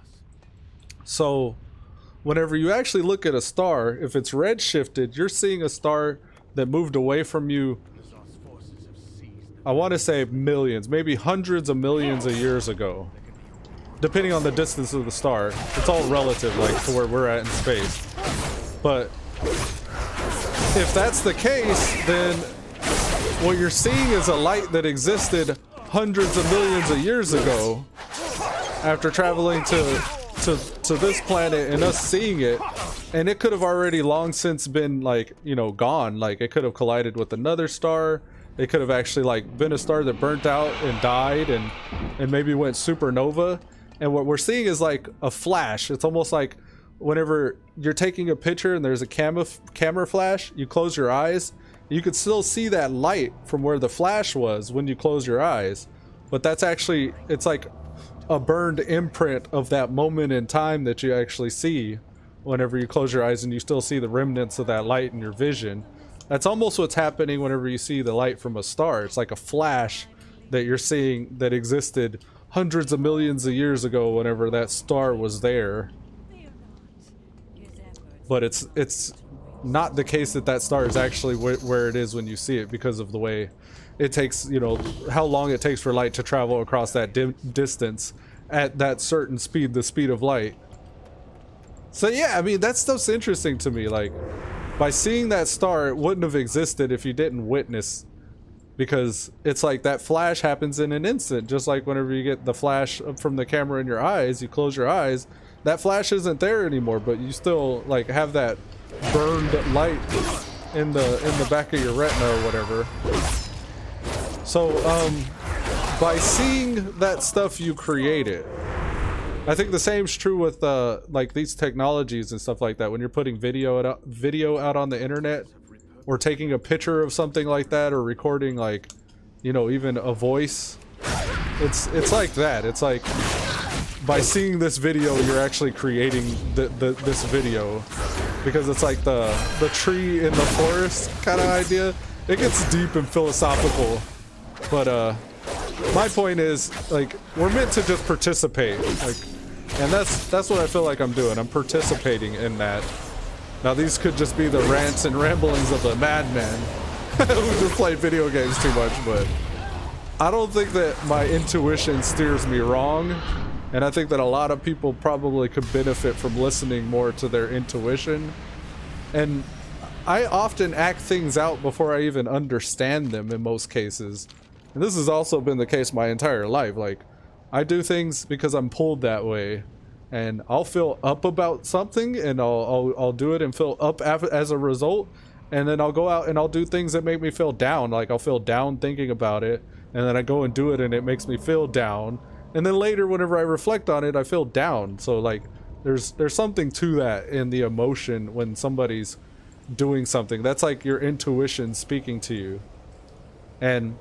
So whenever you actually look at a star, if it's red shifted, you're seeing a star that moved away from you I want to say millions, maybe hundreds of millions of years ago. Depending on the distance of the star. It's all relative, like, to where we're at in space. But if that's the case, then what you're seeing is a light that existed hundreds of millions of years ago after traveling to this planet and us seeing it, and it could have already long since been, like, you know, gone. Like, it could have collided with another star. It could have actually, like, been a star that burnt out and died and maybe went supernova. And what we're seeing is like a flash. It's almost like whenever you're taking a picture and there's a camera flash, you close your eyes, you could still see that light from where the flash was when you close your eyes. But that's actually, it's like a burned imprint of that moment in time that you actually see whenever you close your eyes, and you still see the remnants of that light in your vision. That's almost what's happening whenever you see the light from a star. It's like a flash that you're seeing that existed hundreds of millions of years ago whenever that star was there. But it's not the case that that star is actually where it is when you see it, because of the way it takes, you know, how long it takes for light to travel across that distance at that certain speed, the speed of light. So yeah, I mean, that stuff's interesting to me. Like, by seeing that star, it wouldn't have existed if you didn't witness, because it's like that flash happens in an instant. Just like whenever you get the flash from the camera in your eyes, you close your eyes, that flash isn't there anymore, but you still like have that burned light in the back of your retina or whatever. So by seeing that stuff, you create it. I think the same's true with like these technologies and stuff like that. When you're putting video out on the internet, or taking a picture of something like that, or recording, like, you know, even a voice, it's like that. It's like, by seeing this video, you're actually creating this video, because it's like the tree in the forest kind of idea. It gets deep and philosophical, but my point is, like, we're meant to just participate, like, and that's what I feel like I'm doing. I'm participating in that. Now, these could just be the rants and ramblings of the madman who just played video games too much, but I don't think that my intuition steers me wrong, and I think that a lot of people probably could benefit from listening more to their intuition. And I often act things out before I even understand them in most cases, and this has also been the case my entire life. Like, I do things because I'm pulled that way. And I'll feel up about something, and I'll do it and feel up as a result, and then I'll go out and I'll do things that make me feel down. Like, I'll feel down thinking about it, and then I go and do it and it makes me feel down, and then later whenever I reflect on it, I feel down. So like, there's something to that in the emotion when somebody's doing something. That's like your intuition speaking to you, and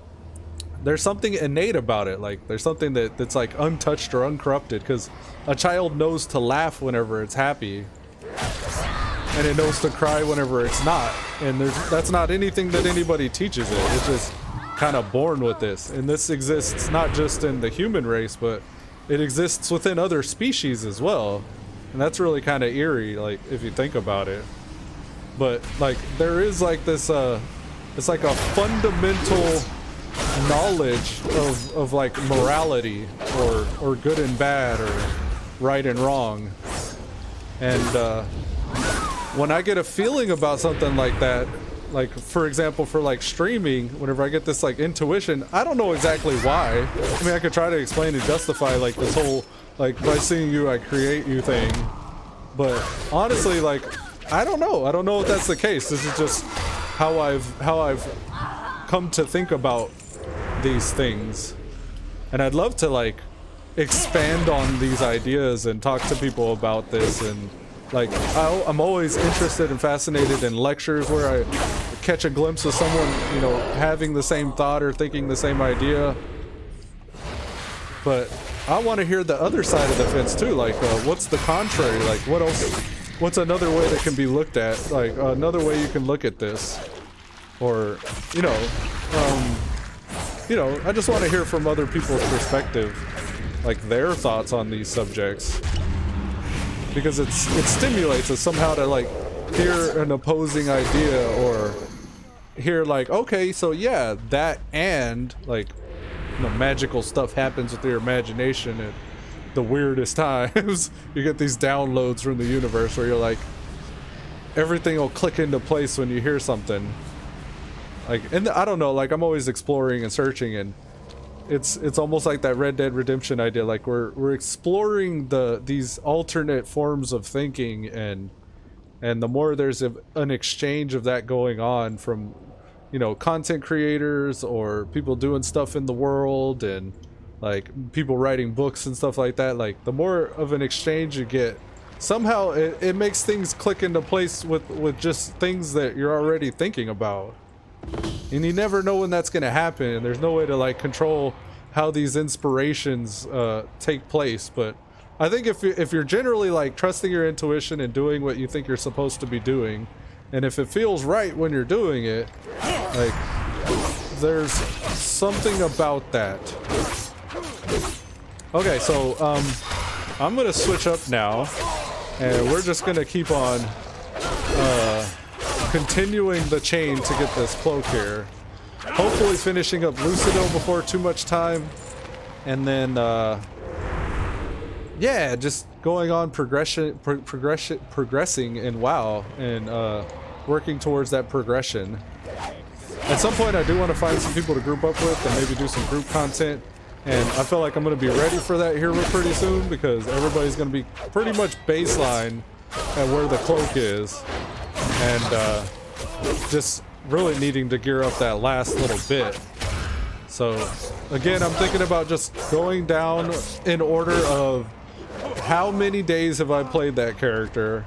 there's something innate about it. Like, there's something that's like untouched or uncorrupted, because a child knows to laugh whenever it's happy, and it knows to cry whenever it's not. And that's not anything that anybody teaches it. It's just kind of born with this. And this exists not just in the human race, but it exists within other species as well. And that's really kind of eerie, like, if you think about it. But like, there is like this it's like a fundamental knowledge of like morality, or good and bad, or right and wrong. And when I get a feeling about something like that, like, for example, for like streaming, whenever I get this like intuition, I don't know exactly why. I mean, I could try to explain and justify like this whole, like, by seeing you I create you thing, but honestly, like, I don't know if that's the case. This is just how I've come to think about these things, and I'd love to like expand on these ideas and talk to people about this. And like, I'm always interested and fascinated in lectures where I catch a glimpse of someone, you know, having the same thought or thinking the same idea. But I want to hear the other side of the fence too. Like, what's the contrary? Like, what else? What's another way that can be looked at? Like, another way you can look at this, or, you know, I just want to hear from other people's perspective, like their thoughts on these subjects, because it stimulates us somehow to like hear an opposing idea, hear like, okay, so yeah, that and like, you know, magical stuff happens with your imagination at the weirdest times. You get these downloads from the universe where you're like, everything will click into place when you hear something. Like, and I don't know, like I'm always exploring and searching, and it's almost like that Red Dead Redemption idea. Like we're exploring these alternate forms of thinking, and the more there's an exchange of that going on from, you know, content creators or people doing stuff in the world, and like people writing books and stuff like that, like the more of an exchange you get, somehow it makes things click into place with just things that you're already thinking about. And you never know when that's going to happen, and there's no way to like control how these inspirations take place. But I think if you're generally like trusting your intuition and doing what you think you're supposed to be doing, and if it feels right when you're doing it, like there's something about that. Okay, so I'm gonna switch up now, and we're just gonna keep on continuing the chain to get this cloak here. Hopefully finishing up Lucidil before too much time, and then yeah, just going on progressing in WoW, and working towards that progression. At some point I do want to find some people to group up with and maybe do some group content, and I feel like I'm going to be ready for that here pretty soon, because everybody's going to be pretty much baseline at where the cloak is, and just really needing to gear up that last little bit. So again, I'm thinking about just going down in order of how many days have I played that character.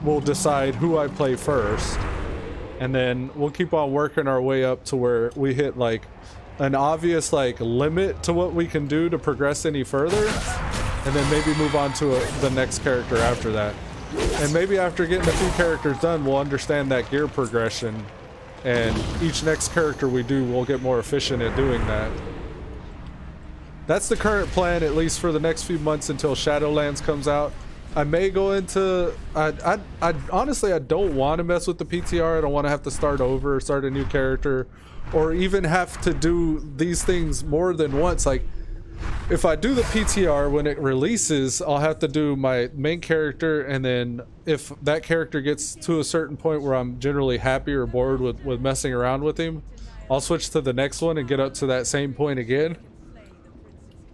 We'll decide who I play first, and then we'll keep on working our way up to where we hit like an obvious like limit to what we can do to progress any further, and then maybe move on to the next character after that. And maybe after getting a few characters done, we'll understand that gear progression, and each next character we do, we'll get more efficient at doing that. That's the current plan, at least for the next few months until Shadowlands comes out. I may go into... I honestly, I don't want to mess with the PTR. I don't want to have to start over, start a new character, or even have to do these things more than once. Like, if I do the PTR when it releases, I'll have to do my main character, and then if that character gets to a certain point where I'm generally happy or bored with messing around with him, I'll switch to the next one and get up to that same point again.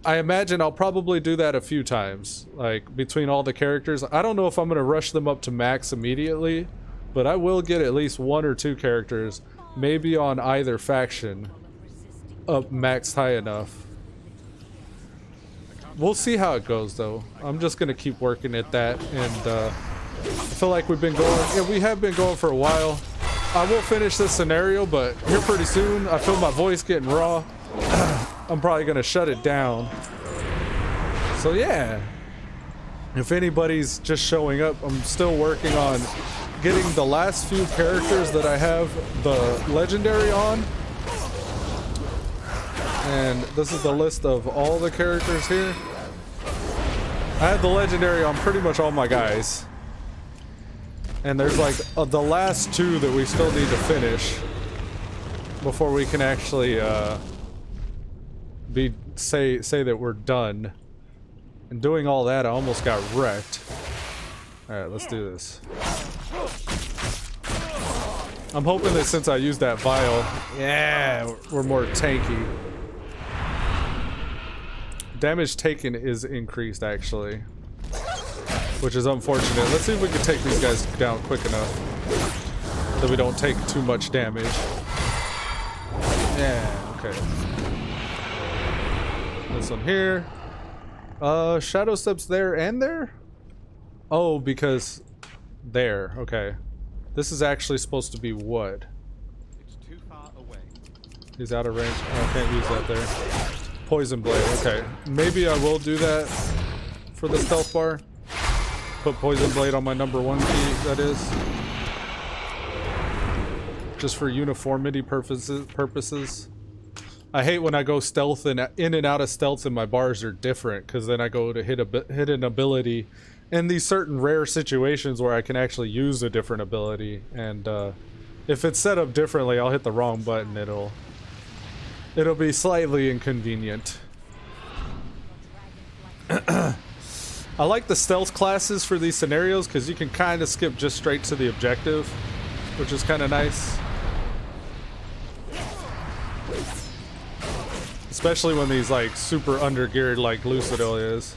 I imagine I'll probably do that a few times, like between all the characters. I don't know if I'm going to rush them up to max immediately, but I will get at least 1 or 2 characters, maybe on either faction, up maxed high enough. We'll see how it goes, though. I'm just going to keep working at that, and I feel like we've been going, yeah, we have been going for a while. I will finish this scenario, but here pretty soon, I feel my voice getting raw. I'm probably going to shut it down. So yeah, if anybody's just showing up, I'm still working on getting the last few characters that I have the legendary on. And this is the list of all the characters here. I have the legendary on pretty much all my guys. And there's like the last 2 that we still need to finish before we can actually say that we're done. And doing all that, I almost got wrecked. Alright, let's do this. I'm hoping that since I used that vial, yeah, we're more tanky. Damage taken is increased, actually, which is unfortunate. Let's see if we can take these guys down quick enough that we don't take too much damage. Yeah, okay. This one here. Shadow Steps there and there? Oh, because there. Okay. This is actually supposed to be what? It's too far away. He's out of range. Oh, I can't use that there. Poison Blade. Okay. Maybe I will do that for the stealth bar. Put Poison Blade on my number 1 key, that is. Just for uniformity purposes. I hate when I go stealth and in and out of stealth and my bars are different, because then I go to hit an ability in these certain rare situations where I can actually use a different ability, and If it's set up differently, I'll hit the wrong button. It'll be slightly inconvenient. I like the stealth classes for these scenarios because you can kind of skip just straight to the objective, which is kind of nice. Especially when these like super undergeared like Lucidil is.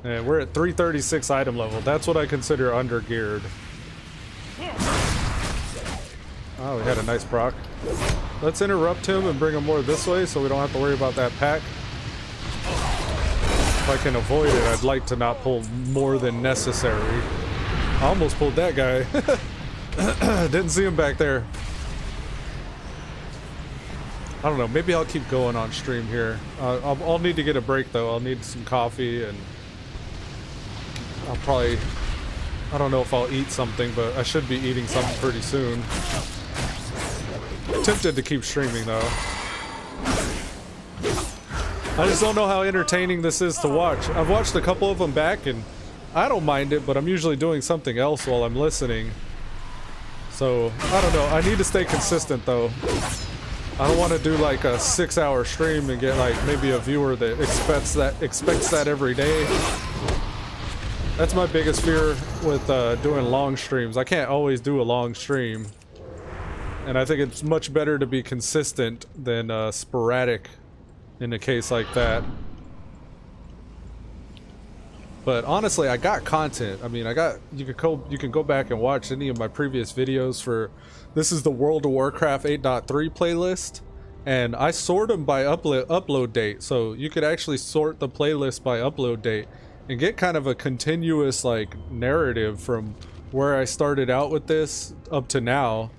And we're at 336 item level. That's what I consider undergeared. Oh, we had a nice proc. Let's interrupt him and bring him more this way so we don't have to worry about that pack. If I can avoid it, I'd like to not pull more than necessary. I almost pulled that guy. Didn't see him back there. I don't know, maybe I'll keep going on stream here. I'll need to get a break though. I'll need some coffee and I'll probably, I don't know if I'll eat something, but I should be eating something pretty soon. Tempted to keep streaming though. I just don't know how entertaining this is to watch. I've watched a couple of them back and I don't mind it, but I'm usually doing something else while I'm listening. So, I don't know. I need to stay consistent though. I don't want to do like a 6-hour stream and get like maybe a viewer that expects that every day. That's my biggest fear with doing long streams. I can't always do a long stream. And I think it's much better to be consistent than sporadic in a case like that. But honestly, I got content. I mean, you can go back and watch any of my previous videos for, this is the World of Warcraft 8.3 playlist, and I sort them by upload date. So you could actually sort the playlist by upload date and get kind of a continuous like narrative from where I started out with this up to now.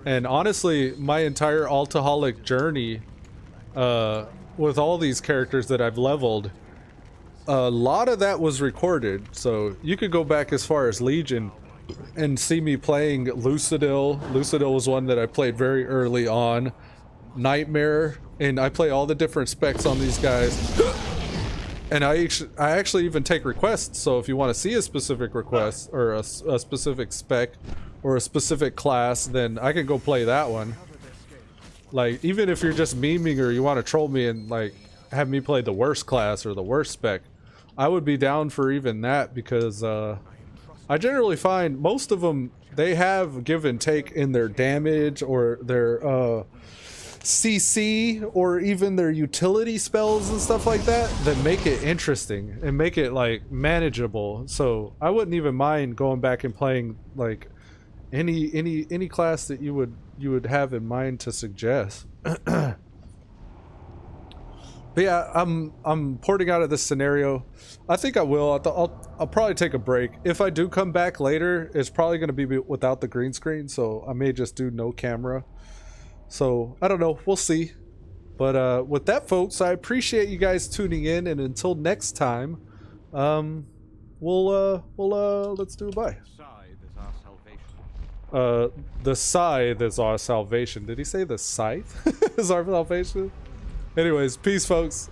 And honestly, my entire Altaholic journey with all these characters that I've leveled, a lot of that was recorded. So you could go back as far as Legion and see me playing Lucidil. Lucidil was one that I played very early on. Nightmare, and I play all the different specs on these guys. And I actually even take requests, so if you want to see a specific request or a specific spec or a specific class, then I can go play that one. Like, even if you're just memeing or you want to troll me and like have me play the worst class or the worst spec, I would be down for even that, because I generally find most of them, they have give and take in their damage or their CC or even their utility spells and stuff like that make it interesting and make it like manageable. So I wouldn't even mind going back and playing like any class that you would have in mind to suggest. But yeah, I'm porting out of this scenario. I think I will. I'll probably take a break. If I do come back later, it's probably going to be without the green screen, so I may just do no camera. So I don't know. We'll see. But with that, folks, I appreciate you guys tuning in, and until next time, let's do a bye. The scythe is our salvation. Did he say the scythe is our salvation? Anyways, peace, folks.